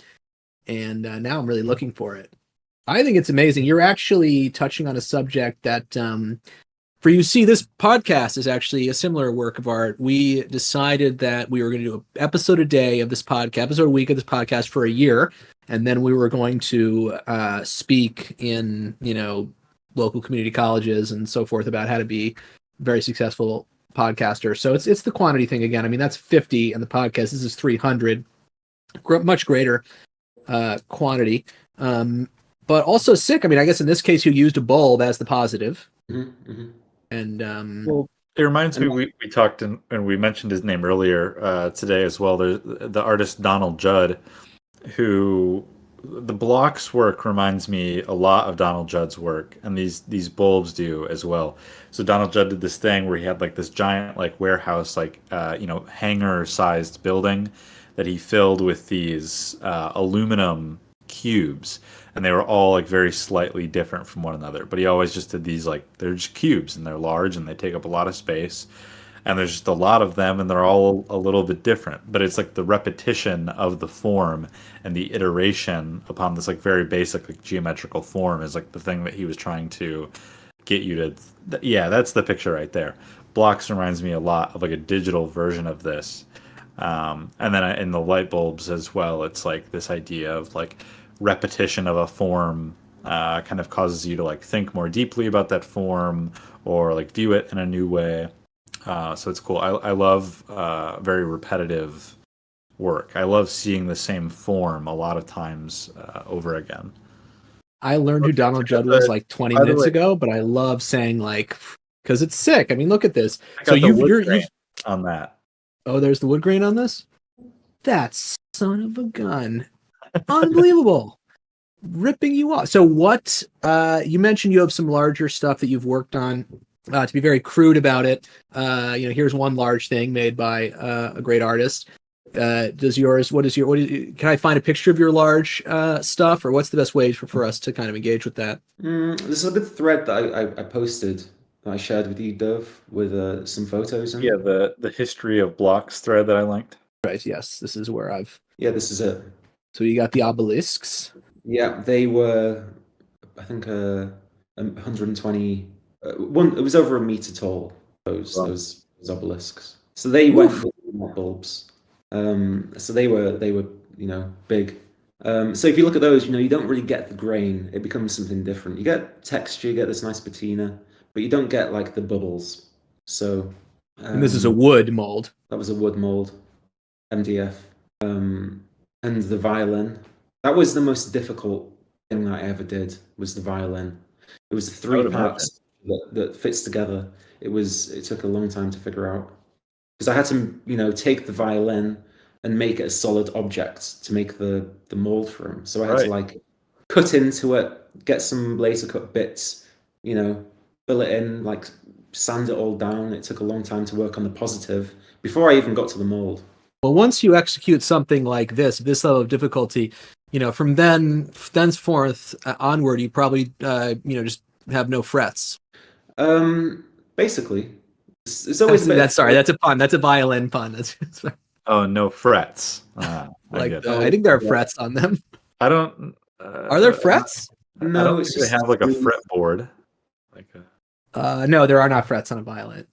And now I'm really looking for it. I think it's amazing. You're actually touching on a subject that, for you see, this podcast is actually a similar work of art. We decided that we were going to do an episode a day of this podcast, episode a week of this podcast for a year. And then we were going to speak in, local community colleges and so forth about how to be very successful podcaster. So it's the quantity thing again. I mean, that's 50 and the podcast, this is 300, much greater quantity. But also sick. I mean, I guess in this case, you used a bulb as the positive. Mm-hmm. And well, it reminds me, we talked and we mentioned his name earlier today as well. There's the artist Donald Judd, who the blocks work reminds me a lot of Donald Judd's work, and these bulbs do as well. So Donald Judd did this thing where he had like this giant like warehouse, like hangar sized building that he filled with these aluminum cubes, and they were all like very slightly different from one another, but he always just did these, like, they're just cubes and they're large and they take up a lot of space, and there's just a lot of them and they're all a little bit different, but it's like the repetition of the form and the iteration upon this like very basic like geometrical form is like the thing that he was trying to get you to that's the picture right there. Blocks reminds me a lot of like a digital version of this. And then in the light bulbs as well, it's like this idea of like repetition of a form kind of causes you to like think more deeply about that form or like view it in a new way. So it's cool. I love very repetitive work. I love seeing the same form a lot of times over again. I learned who Donald Judd was like 20 minutes ago, but I love saying like, because it's sick. I mean, look at this. So you're on that. Oh, there's the wood grain on this? That son of a gun. Unbelievable. Ripping you off. So what, you mentioned you have some larger stuff that you've worked on. To be very crude about it, here's one large thing made by a great artist. Can I find a picture of your large stuff, or what's the best way for us to kind of engage with that? This is a good thread that I posted, that I shared with you, Dove, with some photos. Yeah, the history of blocks thread that I linked. Right, yes, this is where this is it. So you got the obelisks. Yeah, they were, I think, 120. It was over a meter tall. Those obelisks. So they went with bulbs. So they were big. So if you look at those, you don't really get the grain. It becomes something different. You get texture, you get this nice patina, but you don't get like the bubbles. So. And this is a wood mold. That was a wood mold, MDF, and the violin. That was the most difficult thing that I ever did. Was the violin. It was the three parts that fits together. It took a long time to figure out, because I had to take the violin and make it a solid object to make the mold for him. So I had to like cut into it, get some laser cut bits, fill it in, like sand it all down. It took a long time to work on the positive before I even got to the mold. Well, once you execute something like this level of difficulty, from thenceforth onward, you probably just have no frets. Basically, it's always that's a pun. That's a violin pun. That's oh, no frets. I think there are frets on them. I don't. Are there frets? No, I don't think they have like a fretboard. No, there are not frets on a violin.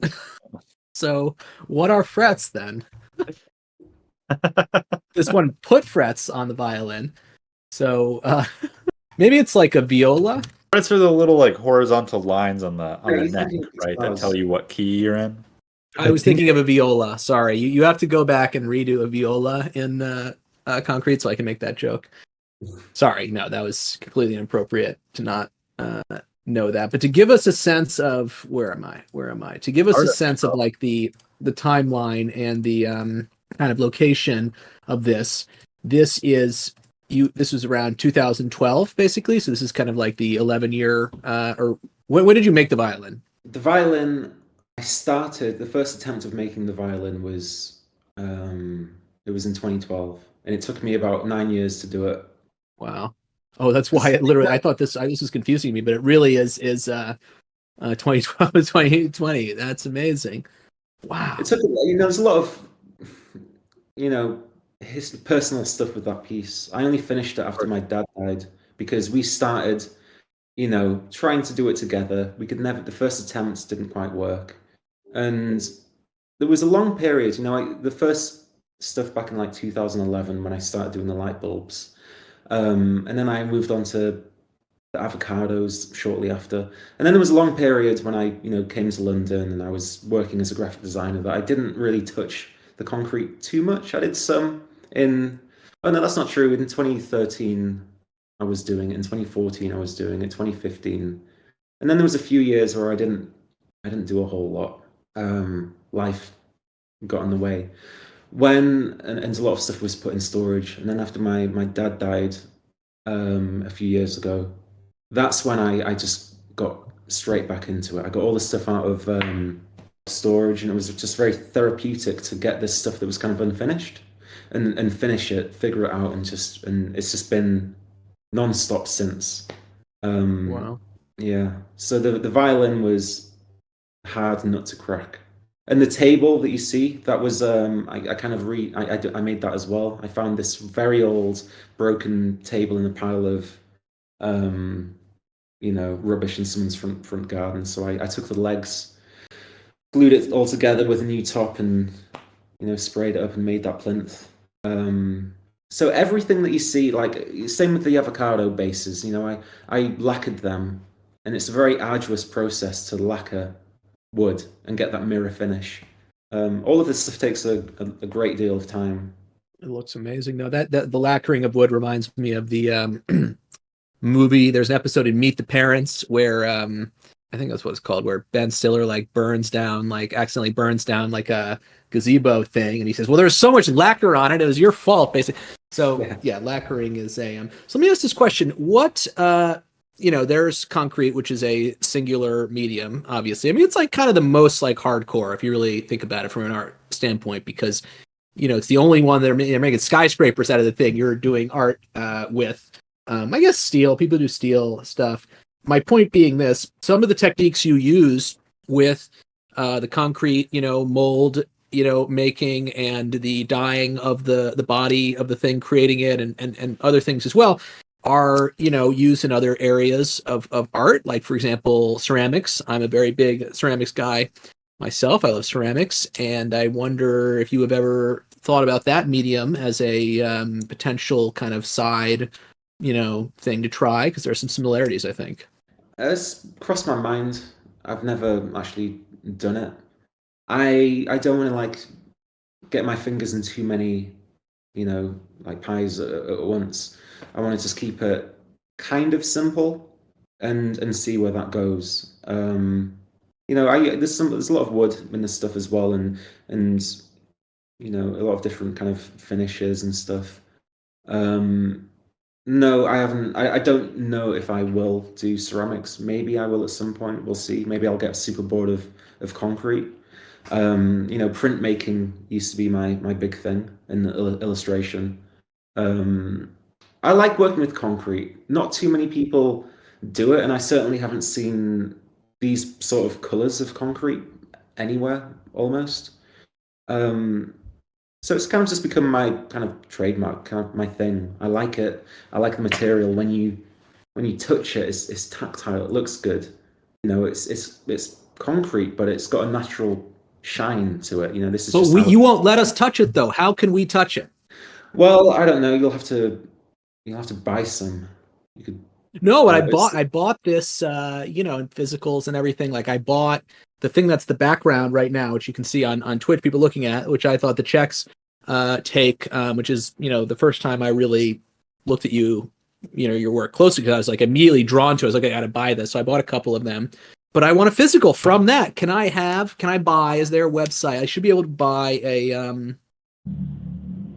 So, what are frets then? This one put frets on the violin. So maybe it's like a viola. Frets are the little like horizontal lines on the neck, right? That tell you what key you're in. I was thinking of a viola. Sorry, you have to go back and redo a viola in concrete so I can make that joke. Sorry, no, that was completely inappropriate to not know that. But to give us a sense of where am I? To give us a sense of like the timeline and the kind of location of this. This was around 2012, basically. So this is kind of like the 11-year. Or when did you make the violin? The violin, I started. The first attempt of making the violin was it was in 2012, and it took me about 9 years to do it. Wow. Oh, that's why it literally. I thought this was confusing me, but it really is 2012 to 2020. That's amazing. Wow. It took, there's a lot of, his personal stuff with that piece. I only finished it after my dad died because we started, trying to do it together. We could never, the first attempts didn't quite work. And there was a long period, the first stuff back in like 2011 when I started doing the light bulbs. And then I moved on to the avocados shortly after. And then there was a long period when I, came to London and I was working as a graphic designer that I didn't really touch the concrete too much. I did some oh no, that's not true. In 2013, I was doing it. In 2014, I was doing it. 2015. And then there was a few years where I didn't do a whole lot. Life got in the way. And a lot of stuff was put in storage. And then after my dad died a few years ago, that's when I just got straight back into it. I got all the stuff out of storage, and it was just very therapeutic to get this stuff that was kind of unfinished and finish it, figure it out, and it's just been non-stop since. Wow. Yeah. So the violin was hard nut to crack. And the table that you see, that was I kind of I made that as well. I found this very old broken table in a pile of rubbish in someone's front garden. So I took the legs, glued it all together with a new top, and sprayed it up and made that plinth. So everything that you see, like same with the avocado bases, I lacquered them, and it's a very arduous process to lacquer wood and get that mirror finish. All of this stuff takes a great deal of time. It looks amazing. No, that the lacquering of wood reminds me of the movie. There's an episode in Meet the Parents where I think that's what it's called, where Ben Stiller accidentally burns down like a gazebo thing, and he says, "Well, there's so much lacquer on it; it was your fault, basically." So yeah, lacquering is a. So let me ask this question: what there's concrete, which is a singular medium, obviously. I mean, it's like kind of the most like hardcore if you really think about it from an art standpoint, because it's the only one that they're making skyscrapers out of the thing. You're doing art with, I guess, steel. People do steel stuff. My point being this: some of the techniques you use with the concrete, mold, making, and the dyeing of the body of the thing, creating it, and other things as well, are used in other areas of art, like for example ceramics. I'm a very big ceramics guy myself. I love ceramics, and I wonder if you have ever thought about that medium as a potential kind of side thing to try, because there are some similarities, I think. It's crossed my mind. I've never actually done it. I don't want to like get my fingers in too many like pies at once. I want to just keep it kind of simple and see where that goes. There's a lot of wood in this stuff as well, and a lot of different kind of finishes and stuff. No, I haven't. I don't know if I will do ceramics. Maybe I will at some point. We'll see. Maybe I'll get super bored of concrete. Printmaking used to be my big thing in illustration. I like working with concrete. Not too many people do it, and I certainly haven't seen these sort of colors of concrete anywhere almost. So it's kind of just become my kind of trademark, kind of my thing. I like it. I like the material. When you touch it, it's tactile. It looks good. It's concrete, but it's got a natural shine to it. This is But just. you won't let us touch it, though. How can we touch it? Well, I don't know. You'll have to buy some. You could. No, but I bought this, in physicals and everything. Like I bought the thing that's the background right now, which you can see on Twitch, people looking at, which I thought the Czechs take, which is, the first time I really looked at your work closely, because I was like immediately drawn to it. I was like, I got to buy this. So I bought a couple of them, but I want a physical from that. Can I buy, is there a website? I should be able to buy a,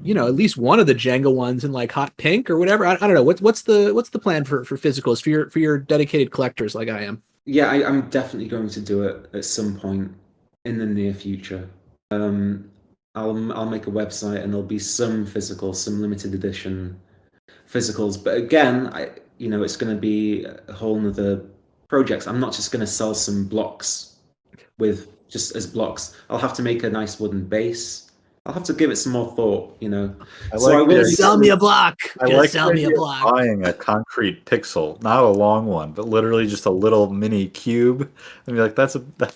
at least one of the Jenga ones in like hot pink or whatever. I don't know. What's the plan for physicals for your dedicated collectors like I am? Yeah, I'm definitely going to do it at some point in the near future. I'll make a website, and there'll be some limited edition physicals. But again, it's going to be a whole nother project. I'm not just going to sell some blocks with just as blocks. I'll have to make a nice wooden base. I'll have to give it some more thought. I So like I will the be Sell me a selling- block. I Just like sell the me a idea of block. buying a concrete pixel, not a long one, but literally just a little mini cube, and be like, that's a punk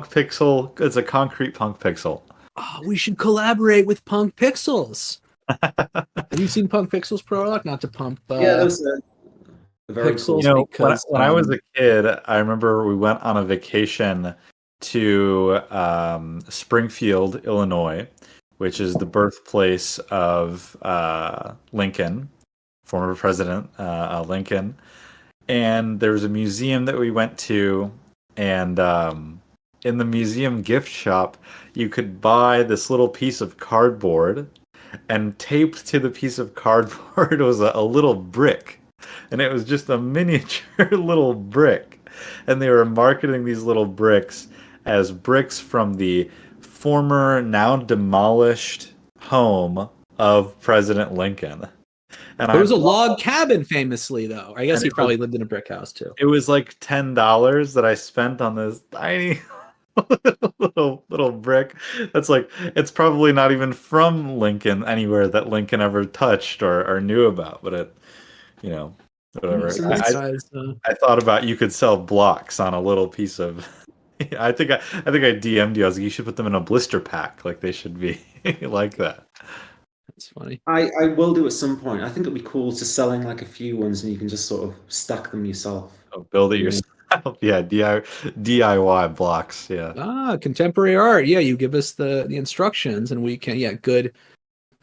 pixel. It's a concrete punk pixel. Oh, we should collaborate with Punk Pixels. Have you seen Punk Pixels, Prorok? Not to pump Yeah, those are very cool. Pixels You know, because when I was a kid, I remember we went on a vacation to Springfield, Illinois, which is the birthplace of Lincoln, former President Lincoln. And there was a museum that we went to, and in the museum gift shop, you could buy this little piece of cardboard, and taped to the piece of cardboard was a little brick, and it was just a miniature little brick, and they were marketing these little bricks as bricks from the former, now demolished home of President Lincoln. And it was a I log cabin, famously, though. I guess And he it probably lived in a brick house too. It was like $10 that I spent on this tiny little brick. That's like, it's probably not even from Lincoln anywhere that Lincoln ever touched or knew about, but you know, whatever. So This this- guy's, I thought about you could sell blocks on a little piece of. I think I DM'd you. I was like, you should put them in a blister pack, like they should be like that. That's funny. I will do at some point. I think it'd be cool to selling like a few ones, and you can just sort of stack them yourself. Oh, build it yourself. Yeah, DIY blocks. Yeah. Contemporary art. Yeah, you give us the instructions, and we can. Yeah, good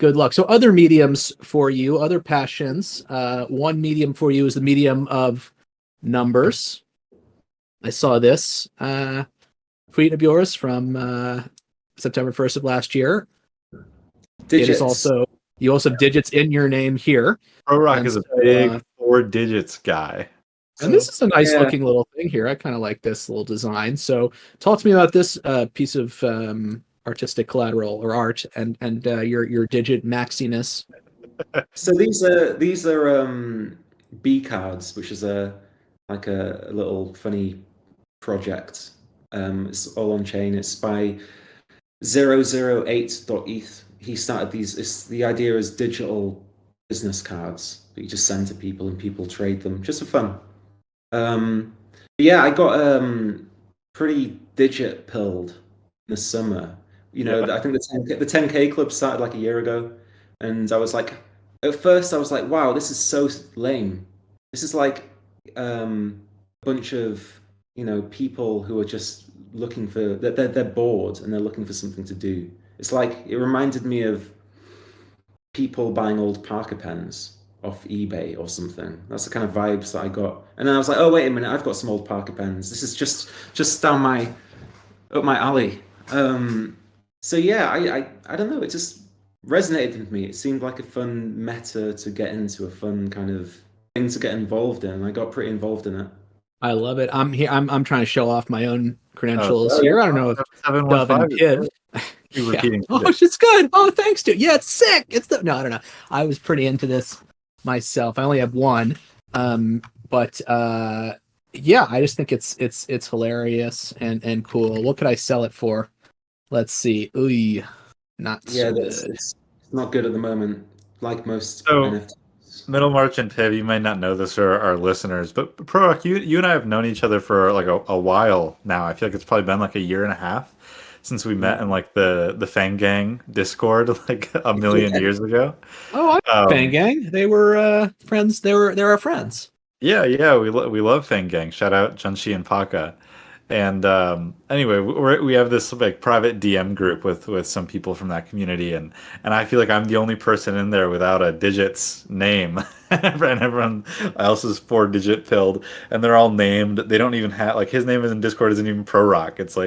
luck. So, other mediums for you, other passions. One medium for you is the medium of numbers. I saw this tweet of yours from September 1st of last year. Digits. It is also, you also have digits in your name here. Prorok And is a so, big 4 digits guy. And this is a nice yeah. looking little thing here. I kind of like this little design. So talk to me about this piece of artistic collateral or art and your digit maxiness. So these are B cards, which is a little funny project. It's all on chain. It's by 008.eth. He started these. The idea is digital business cards that you just send to people and people trade them just for fun. Yeah, I got pretty digit pilled in the summer. I think the 10K club started like a year ago, and I was like, at first I was like, wow, this is so lame. This is like a bunch of people who are just looking for they're bored and they're looking for something to do. It's like it reminded me of people buying old Parker pens off eBay or something. That's the kind of vibes that I got. And then I was like, oh wait a minute, I've got some old Parker pens. This is just down up my alley. So yeah, I don't know. It just resonated with me. It seemed like a fun meta to get into, a fun kind of thing to get involved in. I got pretty involved in it. I love it. I'm here. I'm trying to show off my own credentials Oh, here. yeah. I don't know if Dove 715 and is Kid. good. Keep Yeah. repeating Oh, digits. it's good. Oh, thanks, dude. Yeah, it's sick. No, I don't know. I was pretty into this myself. I only have one, but yeah, I just think it's hilarious and cool. What could I sell it for? Let's see. Ooh, not so good. It's not good at the moment, like most So- NFTs. Middle March and Piv, you might not know this, or our listeners, but Prorok, you and I have known each other for like a while now. I feel like it's probably been like a year and a half since we met in like the Fang Gang Discord like a million years ago. Oh, I Fang Gang. They were friends. They're our friends. Yeah, we love Fang Gang. Shout out Junshi and Paka. And anyway, we have this like private DM group with some people from that community, and I feel like I'm the only person in there without a digits name, and everyone else is 4-digit pilled, and they're all named. They don't even have like his name in Discord isn't even Prorok. It's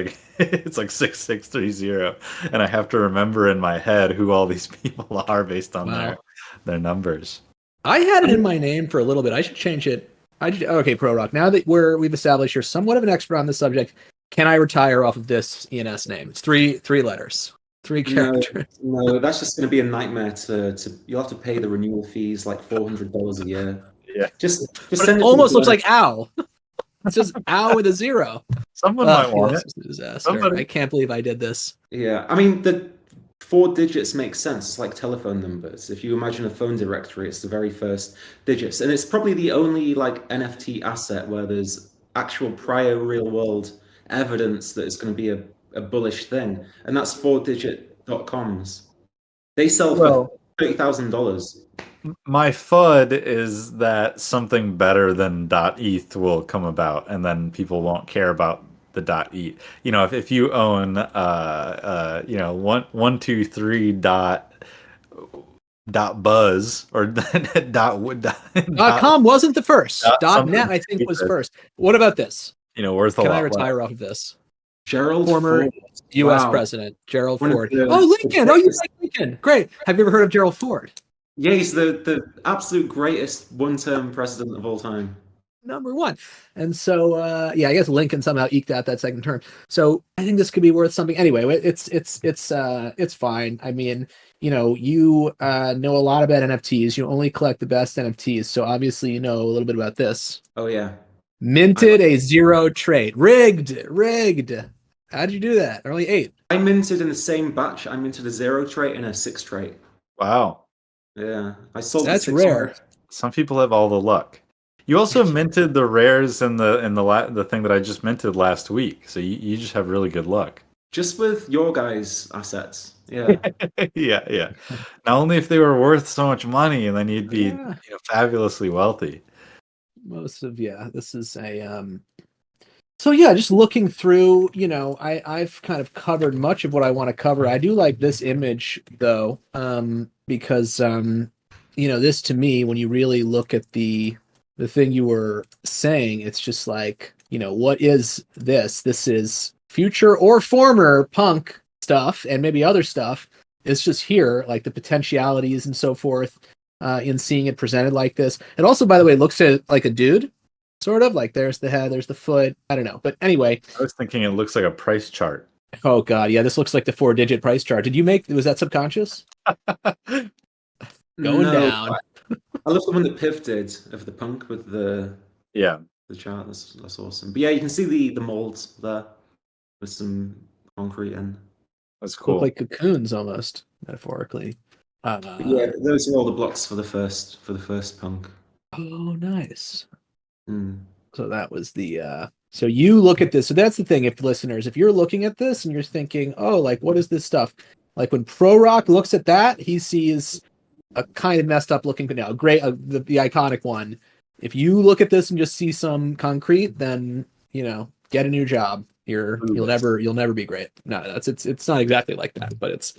like 6630, and I have to remember in my head who all these people are based on Wow. their numbers. I had it in my name for a little bit. I should change it. Okay, Prorok. Now that we've established you're somewhat of an expert on this subject, can I retire off of this ENS name? It's three letters. 3 No, characters. no, that's just going to be a nightmare. You'll have to pay the renewal fees, like $400 a year. Yeah. Just But send it it to almost the looks like ow. It's just ow with a 0. Someone might want This it. is a disaster. Somebody. I can't believe I did this. Yeah, I mean the 4 digits make sense. It's like telephone numbers. If you imagine a phone directory, it's the very first digits, and it's probably the only like NFT asset where there's actual prior real world evidence that it's going to be a bullish thing, and that's 4digit.coms. They sell for Well, $30,000. my FUD is that something better than .eth will come about, and then people won't care about the .eth. You know, if you own you know, 123 dot buzz or .com wasn't the first. something .net, I think, was stupid, first. What about this? you know, worth a Can I lot retire less. off of this? Gerald Former Ford. U.S. Wow. President Gerald One of Ford. the- Oh, Lincoln. Oh, you greatest- like Lincoln? Great. Have you ever heard of Gerald Ford? Yeah, he's the absolute greatest one-term president of all time. Number 1. And so yeah, I guess Lincoln somehow eked out that second term. So I think this could be worth something. Anyway, it's fine. I mean, you know, you know a lot about NFTs. You only collect the best NFTs, so obviously you know a little bit about this. Oh yeah. Minted a 0 trade. Rigged. How'd you do that? Only 8. I minted in the same batch. I minted a 0 trait and a 6 trait. Wow. Yeah, I sold. That's the 6 rare. Some people have all the luck. You also minted the rares in the thing that I just minted last week. So you just have really good luck. just with your guys' assets. Yeah. Yeah. Not only if they were worth so much money, and then you'd be Yeah. you know, fabulously wealthy. This is a so yeah, just looking through, you know, I've kind of covered much of what I want to cover. I do like this image though, because you know, this to me, when you really look at the thing you were saying, it's just like, you know, what is this? This is future or former punk stuff and maybe other stuff. It's just here, like the potentialities and so forth, in seeing it presented like this. It also, by the way, looks like a dude, sort of like there's the head, there's the foot. I don't know, but anyway. I was thinking it looks like a price chart. Oh god, yeah, this looks like the 4-digit price chart. Was that subconscious? Going down. I love the one that Piv did of the punk with the chart. That's awesome. But yeah, you can see the molds there with some concrete in. That's cool. Look like cocoons almost, metaphorically. Yeah, those are all the blocks for the first punk. Oh, nice. Mm. So that was the so you look at this. So that's the thing, if listeners, if you're looking at this and you're thinking, oh, like what is this stuff? Like when Prorok looks at that, he sees a kind of messed up looking, but no, great, the iconic one. If you look at this and just see some concrete, then you know, get a new job. You'll never be great. No, it's not exactly like that, but it's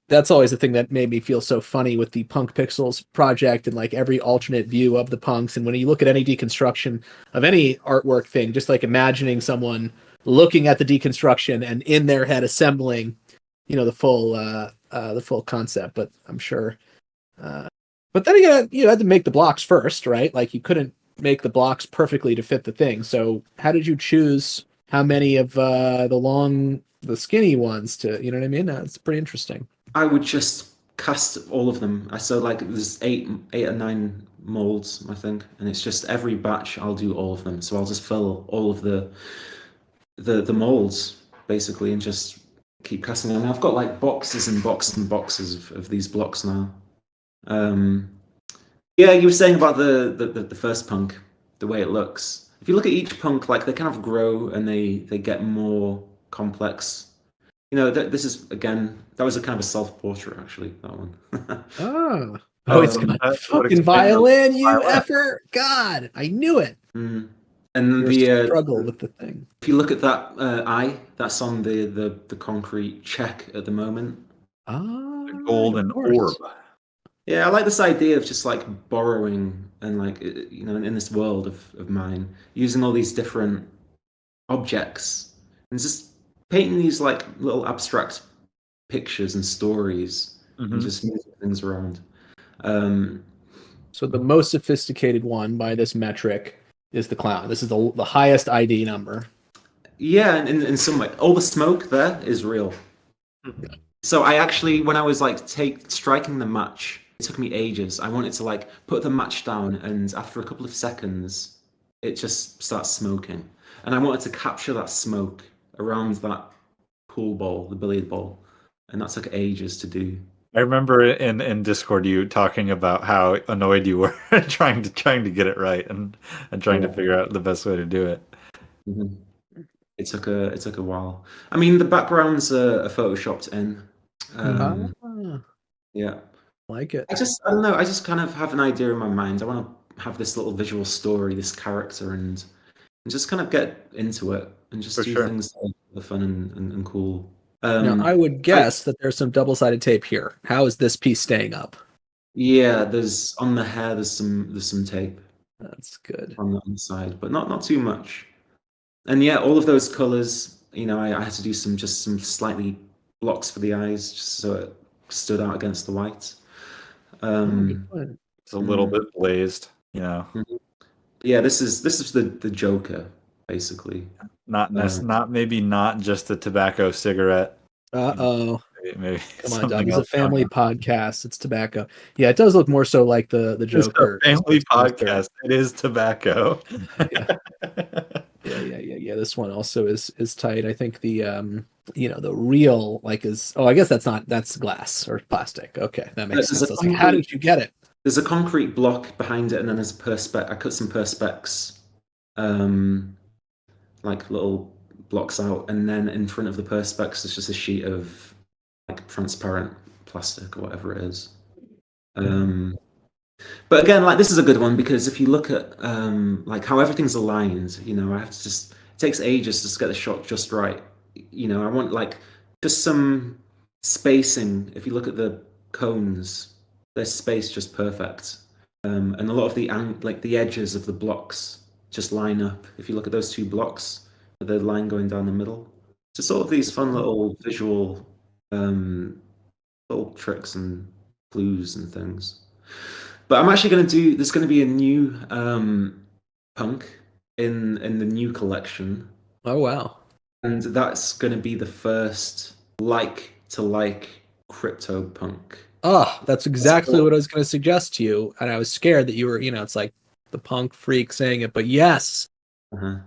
that's always the thing that made me feel so funny with the Punk Pixels project and like every alternate view of the punks. And when you look at any deconstruction of any artwork thing, just like imagining someone looking at the deconstruction and in their head assembling, you know, the full concept. But I'm sure. But then again, you had to make the blocks first, right? Like you couldn't make the blocks perfectly to fit the thing. So how did you choose how many of the skinny ones to, you know what I mean? It's pretty interesting. I would just cast all of them. I saw like there's eight or nine molds, I think, and it's just every batch I'll do all of them. So I'll just fill all of the molds basically and just keep casting them. I've got like boxes and boxes and boxes of these blocks now. Yeah, you were saying about the first punk, the way it looks. If you look at each punk, like they kind of grow and they get more complex. You know, this is again, that was a kind of a self-portrait actually, that one. It's got fucking violin, you effort. God, I knew it. And the struggle with the thing. If you look at that eye, that's on the concrete check at the moment. The golden orb. Yeah, I like this idea of just like borrowing and like, you know, in this world of mine, using all these different objects and just painting these like little abstract pictures and stories and just moving things around. So the most sophisticated one by this metric is the clown. This is the highest ID number. Yeah, and in some way, all the smoke there is real. So I actually, when I was like striking the match, it took me ages. I wanted to like put the match down, and after a couple of seconds, it just starts smoking. And I wanted to capture that smoke around that pool ball, the billiard ball, and that took ages to do. I remember in Discord you talking about how annoyed you were trying to get it right and trying to Yeah. figure out the best way to do it. Mhm. It took a while. I mean, the backgrounds are photoshopped in. Um, Ah, yeah. like it. I don't know. I just kind of have an idea in my mind. I want to have this little visual story, this character, and just kind of get into it and just For do sure. things that are fun and cool. Now, I would I, guess that there's some double-sided tape here. How is this piece staying up? yeah, there's on the hair. There's some tape That's good. on the side, but not too much. And yeah, all of those colors. You know, I had to do some slightly blocks for the eyes, just so it stood out against the white. Oh, good point. It's a little bit blazed, you know. Yeah, this is the Joker, basically. Maybe not just a tobacco cigarette. Uh-oh. Maybe Come on, something Doug. It's a else going family on. podcast. It's tobacco. Yeah, it does look more so like the It's Joker. a family poster. podcast. It is tobacco. Yeah. Yeah. This one also is tight. I think the the real I guess that's glass or plastic. Okay, that makes There's sense. a I was like, how did you get it? There's a concrete block behind it, and then there's a perspex. I cut some perspex, like little blocks out, and then in front of the perspex there's just a sheet of like transparent plastic or whatever it is. But again, like this is a good one because if you look at like how everything's aligned, you know, I have to just it takes ages just to get the shot just right. You know, I want like just some spacing. If you look at the cones, they're spaced just perfect. And a lot of like the edges of the blocks just line up. If you look at those two blocks, the line going down the middle. Just sort of these fun little visual little tricks and clues and things. But I'm actually going to do. There's going to be a new punk in the new collection, Oh wow. and that's going to be the first like to like crypto punk. Oh, that's exactly cool. what I was going to suggest to you, and I was scared that you were, it's like the punk freak saying it, but yes,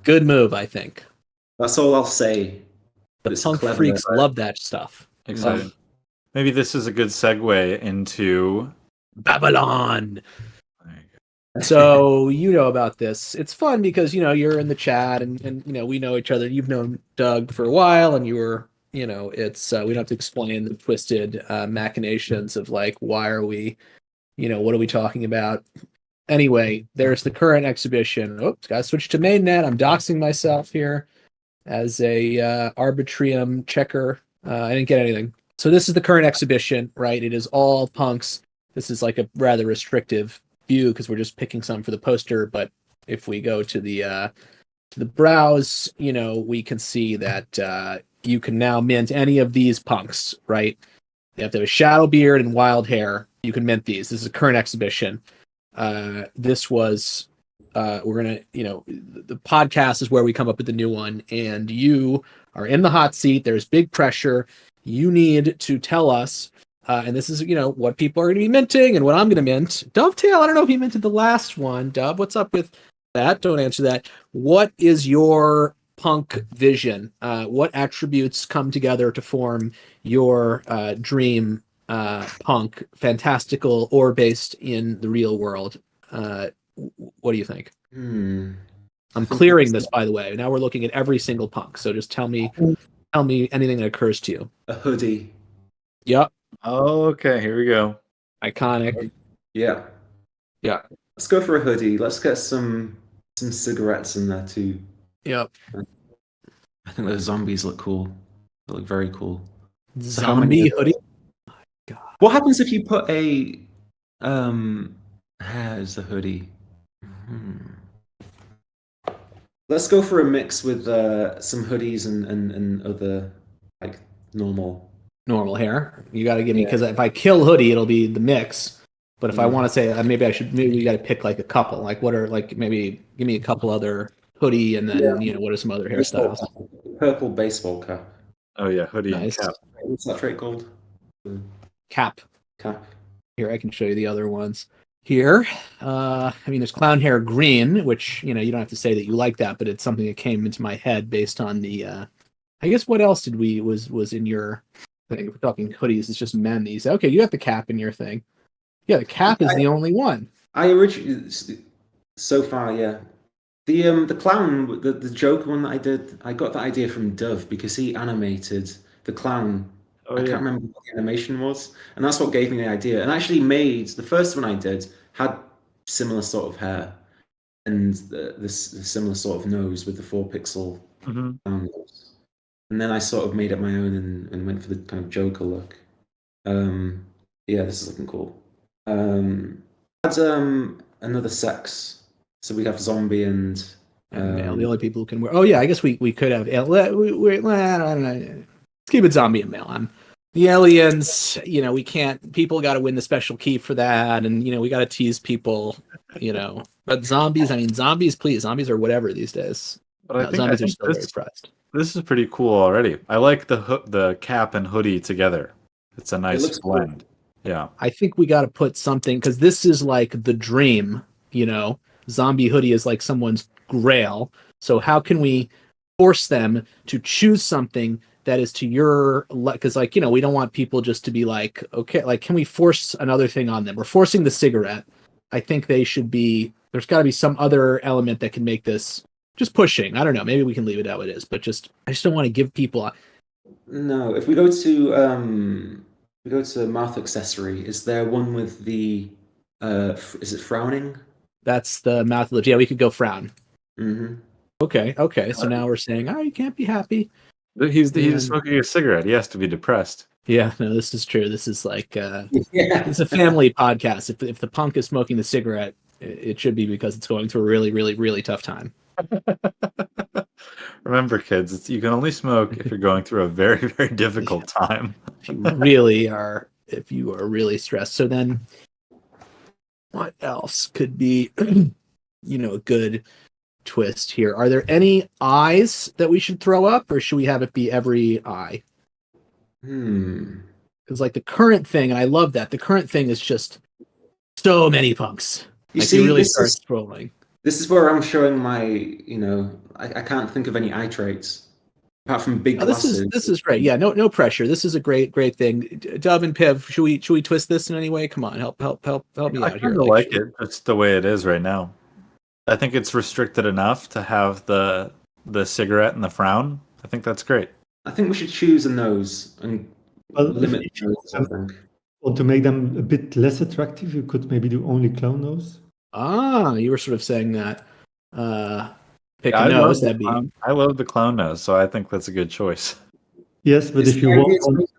good move, I think. That's all I'll say. The But it's punk clever. freaks love that stuff. Exciting. Maybe this is a good segue into Babylon. So you know about this. It's fun because you're in the chat and we know each other. You've known Doug for a while, and you were it's we don't have to explain the twisted machinations of like why are we what are we talking about. Anyway, there's the current exhibition. Oops, gotta switch to mainnet. I'm doxing myself here as a arbitrium checker. I didn't get anything. So this is the current exhibition, right? It is all punks. This is like a rather restrictive view because we're just picking some for the poster. But if we go to the browse, we can see that you can now mint any of these punks, right? They have to have a shadow beard and wild hair. You can mint these. This is a current exhibition. This was we're gonna the podcast is where we come up with the new one, and you are in the hot seat. There's big pressure. You need to tell us and this is what people are going to be minting and what I'm going to mint. Dovetail, I don't know if you minted the last one. Dub, what's up with that? Don't answer that. What is your punk vision? What attributes come together to form your dream punk, fantastical or based in the real world? What do you think? I'm clearing this, by the way. Now we're looking at every single punk. So just tell me anything that occurs to you. A hoodie. Yep. Oh, okay, here we go. Iconic. Yeah. Let's go for a hoodie. Let's get some cigarettes in there too. Yep. I think those zombies look cool. They look very cool. Zombie hoodie. What happens if you put a as the hoodie? Let's go for a mix with some hoodies and other like normal hair. You got to give me, because if I kill hoodie, it'll be the mix. But if I want to say maybe you got to pick like a couple. Like what are like maybe give me a couple other hoodie and then what are some other hairstyles? Purple baseball cap. Oh yeah, hoodie Nice. and cap. what's that trait called? Cap. Cap. Here, I can show you the other ones. Here, I mean, there's clown hair green, which you don't have to say that you like that, but it's something that came into my head based on the. I guess what else did was in your thing? If we're talking hoodies, it's just men. These okay? You have the cap in your thing. Yeah, the cap is the only one. I originally, so far, yeah. The clown, the Joker one that I did, I got that idea from Dove because he animated the clown. Oh, I yeah. can't remember what the animation was, and that's what gave me the idea. And actually made the first one I did had similar sort of hair and the similar sort of nose with the 4 pixel Mhm. clown nose. And then I sort of made it my own and went for the kind of Joker look. Yeah, this is looking cool. Add another sex, so we have zombie and Male, the only people who can wear. Oh yeah, I guess we could have. I don't know. Let's keep it zombie and male. The aliens. We can't. People got to win the special key for that, and we got to tease people. But zombies. I mean, zombies. Please, zombies are whatever these days. But I think zombies are still very pressed. this is pretty cool already. I like the cap and hoodie together. It's a nice looks cool. blend. Yeah. I think we got to put something because this is like the dream. Zombie hoodie is like someone's grail. So how can we force them to choose something that is to your, because we don't want people just to be like, okay, like, can we force another thing on them? We're forcing the cigarette. I think there's got to be some other element that can make this just pushing. I don't know. Maybe we can leave it how it is, but I just don't want to give people. No, if we go to mouth accessory, is there one with the is it frowning? That's the mouth lips. Yeah, we could go frown. Mm-hmm. Okay. So now we're saying, you can't be happy. He's smoking a cigarette. He has to be depressed. Yeah, no, this is true. This is like Yeah. it's a family podcast. If the punk is smoking the cigarette, it should be because it's going through a really, really, really tough time. Remember, kids, you can only smoke if you're going through a very, very difficult time. If you are really stressed. So then what else could be a good twist here? Are there any eyes that we should throw up, or should we have it be every eye? Because like the current thing, and I love that, the current thing is just so many punks. You start scrolling. This is where I'm showing my, I can't think of any eye traits apart from big glasses. This is great. Yeah, no pressure. This is a great thing. Dove and Piv, should we twist this in any way? Come on, help me out here. I like it. It's the way it is right now. I think it's restricted enough to have the cigarette and the frown. I think that's great. I think we should choose a nose and limit the nose, I think. Want to make them a bit less attractive, you could maybe do only clown nose. You were sort of saying that. Pick a nose. I love the clown nose, so I think that's a good choice. Yes, but if you want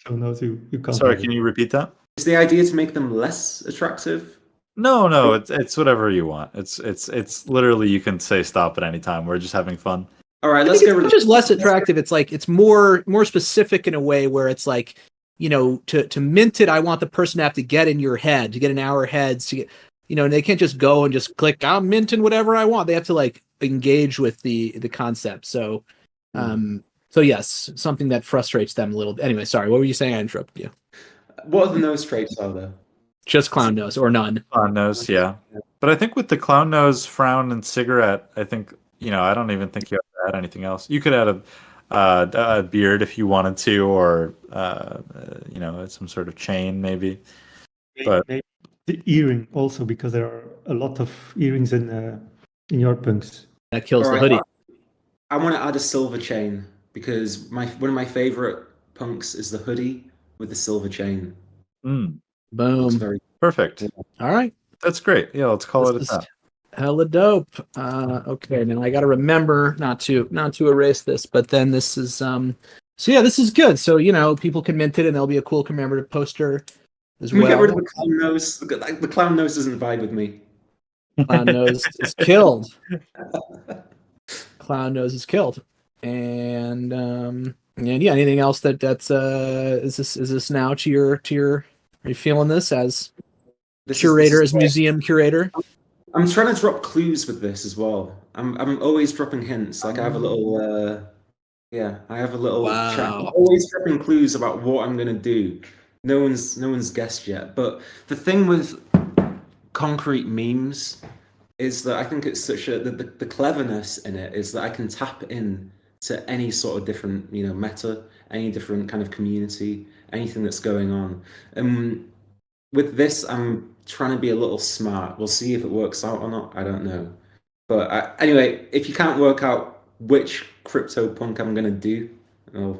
clown nose, you can't. Sorry, can you repeat that? Is the idea to make them less attractive? No, it's whatever you want. It's literally, you can say stop at any time. We're just having fun. All right, let's get rid of just less attractive. It's like it's more specific in a way where it's like, to mint it, I want the person to have to get in your head, to get in our heads, to get, and they can't just go and just click, I'm minting whatever I want. They have to like engage with the concept. So, so yes, something that frustrates them a little bit. Anyway, sorry, what were you saying? I interrupted you. What are the nose traits are there? Just clown nose or none. Clown nose, yeah. But I think with the clown nose, frown, and cigarette, I think, I don't even think you have to add anything else. You could add a beard if you wanted to, or some sort of chain maybe. But maybe the earring also, because there are a lot of earrings in your punks. That kills the hoodie. I want to add a silver chain because one of my favorite punks is the hoodie with the silver chain. Boom. Perfect. All right. That's great. Yeah, let's call it a that. Hella dope. Okay, now I got to remember not to erase this, but then this is so yeah, this is good. So people can mint it, and there'll be a cool commemorative poster as well. We get rid of the clown nose. The clown nose doesn't vibe with me. Clown nose is killed. Clown nose is killed. And yeah, anything else that's is this now to your? Are you feeling this as curator, as museum curator? I'm trying to drop clues with this as well. I'm always dropping hints. Like I have a little Yeah, I have a little chat. I'm Wow. always dropping clues about what I'm gonna do. No one's guessed yet. But the thing with concrete memes is that I think it's such a the cleverness in it is that I can tap in to any sort of different, meta, any different kind of community, anything that's going on. And with this, I'm trying to be a little smart. We'll see if it works out or not. I don't know. But anyway, if you can't work out which crypto punk I'm gonna do, oh,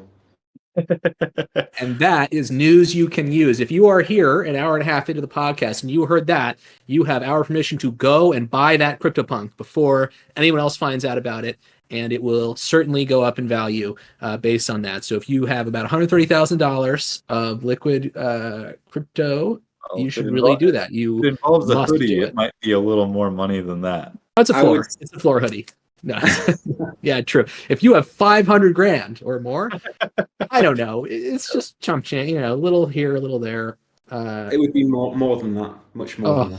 And that is news you can use. If you are here an hour and a half into the podcast and you heard that, you have our permission to go and buy that CryptoPunk before anyone else finds out about it. And it will certainly go up in value based on that. So if you have about $130,000 of liquid crypto, Well, you if it should really do that. if You it involves a must hoodie, do it it. might be a little more money than that. That's a I would. floor. It's a floor hoodie. No. Yeah, true. If you have 500 grand or more, I don't know. It's just chump change, a little here, a little there. It would be more than that, much more than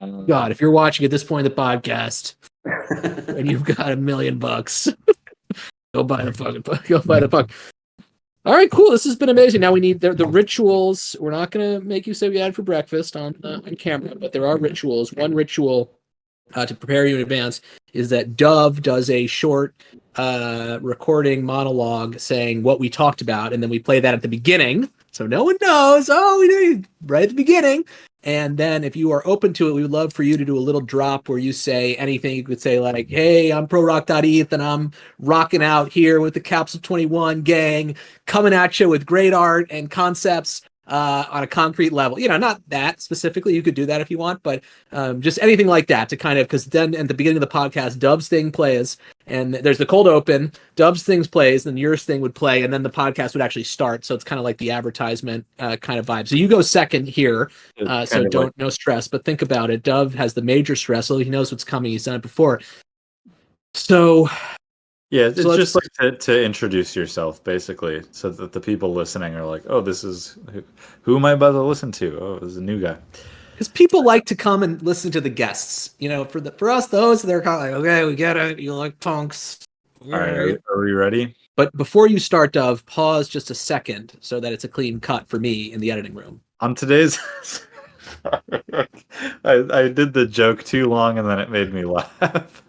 Oh that. God, if you're watching at this point in the podcast and you've got $1 million, go buy the fucking go buy the puck. All right, cool. This has been amazing. Now we need the rituals. We're not gonna make you say we had for breakfast on camera, but there are rituals. One ritual to prepare you in advance is that Dove does a short recording monologue saying what we talked about, and then we play that at the beginning so no one knows. Oh, we did right at the beginning. And then if you are open to it, we would love for you to do a little drop where you say anything. You could say like, hey, I'm Prorok.eth and I'm rocking out here with the Capsule 21 gang, coming at you with great art and concepts on a concrete level. Not that specifically. You could do that if you want, but just anything like that to kind of, because then at the beginning of the podcast, Dove's thing plays, and there's the cold open, Dove's things plays, then yours thing would play, and then the podcast would actually start. So it's kind of like the advertisement kind of vibe. So you go second here, It's so kind of no stress, but think about it. Dove has the major stress, so he knows what's coming. He's done it before. So yeah, it's So just like to introduce yourself, basically, so that the people listening are like, "Oh, this is who am I about to listen to? Oh, this is a new guy." because people like to come and listen to the guests, for us, those they're kind of like, okay, we get it. You like punks. All right, are we ready? But before you start, Dove, pause just a second so that it's a clean cut for me in the editing room. On today's, I did the joke too long, and then it made me laugh.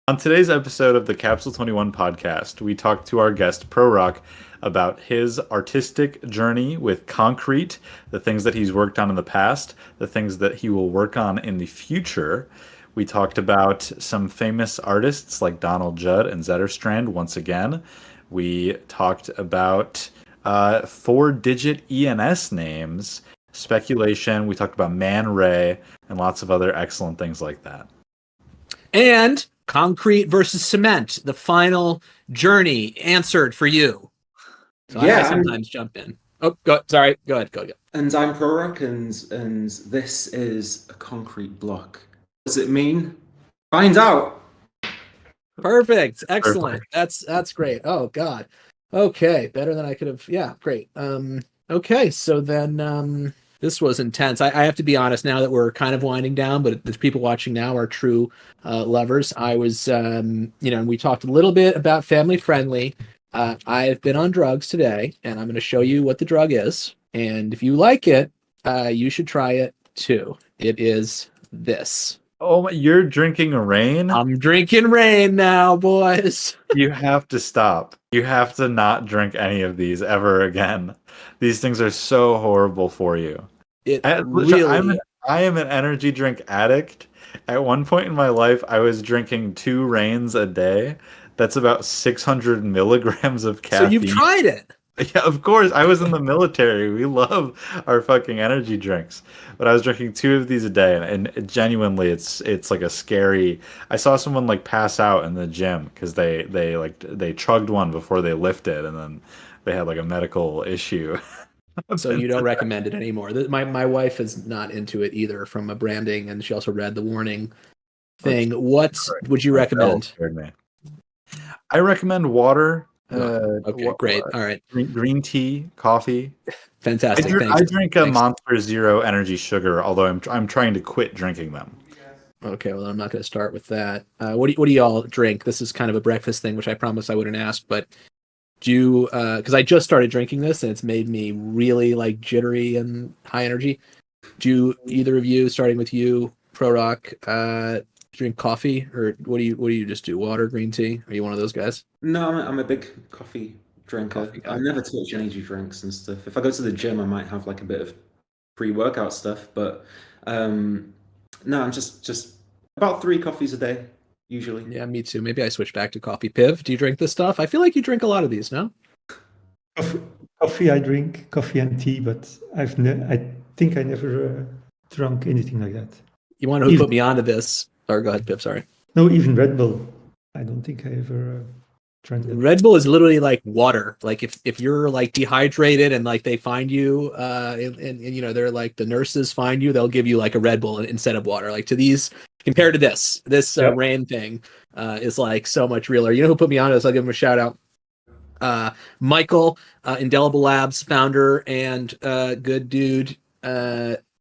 On today's episode of the Capsule 21 podcast, we talked to our guest, Prorok, about his artistic journey with concrete, the things that he's worked on in the past, the things that he will work on in the future. We talked about some famous artists like Donald Judd and Zetterstrand once again. We talked about 4-digit ENS names, speculation. We talked about Man Ray and lots of other excellent things like that. And concrete versus cement, the final journey answered for you. So I sometimes jump in. Oh, sorry. Go ahead. Go. And I'm Prorok, and this is a concrete block. What does it mean? Find out. Perfect. Excellent. That's great. Oh God. Okay. Better than I could have. Yeah. Great. Okay. So then this was intense. I have to be honest now that we're kind of winding down, but the people watching now are true lovers. I was, and we talked a little bit about family friendly. I've been on drugs today, and I'm going to show you what the drug is. And if you like it, you should try it too. It is this. Oh, you're drinking rain? I'm drinking rain now, boys. You have to stop. You have to not drink any of these ever again. These things are so horrible for you. I am an energy drink addict. At one point in my life, I was drinking 2 rains a day. That's about 600 milligrams of caffeine. So you've tried it? Yeah, of course. I was in the military. We love our fucking energy drinks. But I was drinking 2 of these a day, and genuinely, it's like a scary. I saw someone like pass out in the gym because they chugged one before they lifted, and then they had like a medical issue. So you don't recommend it anymore. My wife is not into it either from a branding, and she also read the warning thing. What would you recommend? I recommend water. Okay, great. All right. Green tea, coffee. Fantastic. I drink a Monster Zero energy sugar, although I'm trying to quit drinking them. Okay, well, I'm not going to start with that. What do y'all drink? This is kind of a breakfast thing, which I promise I wouldn't ask, but do you, because I just started drinking this and it's made me really like jittery and high energy. Do you, either of you, starting with you, Prorok, drink coffee, or what do you just do? Water, green tea? Are you one of those guys? No, I'm a big coffee drinker. Coffee guy. I never touch energy drinks and stuff. If I go to the gym, I might have like a bit of pre-workout stuff, but no, I'm just about 3 coffees a day usually. Yeah, me too. Maybe I switch back to coffee. Piv, do you drink this stuff? I feel like you drink a lot of these, no? Coffee, I drink coffee and tea, but I think I never drunk anything like that. You want to know who put me onto this? Or go ahead, Piv, sorry. No, even Red Bull. I don't think I ever drank that. Red Bull is literally like water. Like if you're like dehydrated and like they find you, and you know they're like the nurses find you, they'll give you like a Red Bull instead of water. Like to these compared to this rain thing is like so much realer. You know who put me on this? I'll give him a shout out. Michael, Indelible Labs founder and good dude,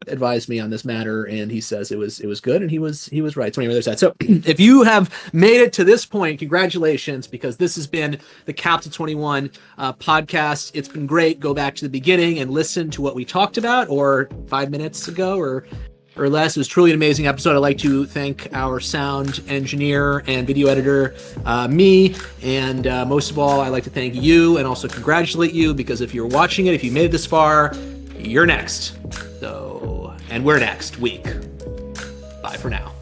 advised me on this matter, and he says it was good, and he was right. So anyway, there's that. So if you have made it to this point, congratulations, because this has been the Capsule 21 podcast. It's been great. Go back to the beginning and listen to what we talked about, or 5 minutes ago, or less. It was truly an amazing episode. I'd like to thank our sound engineer and video editor, me, and most of all, I'd like to thank you and also congratulate you, because if you're watching it, if you made it this far, you're next. So, and we're next week. Bye for now.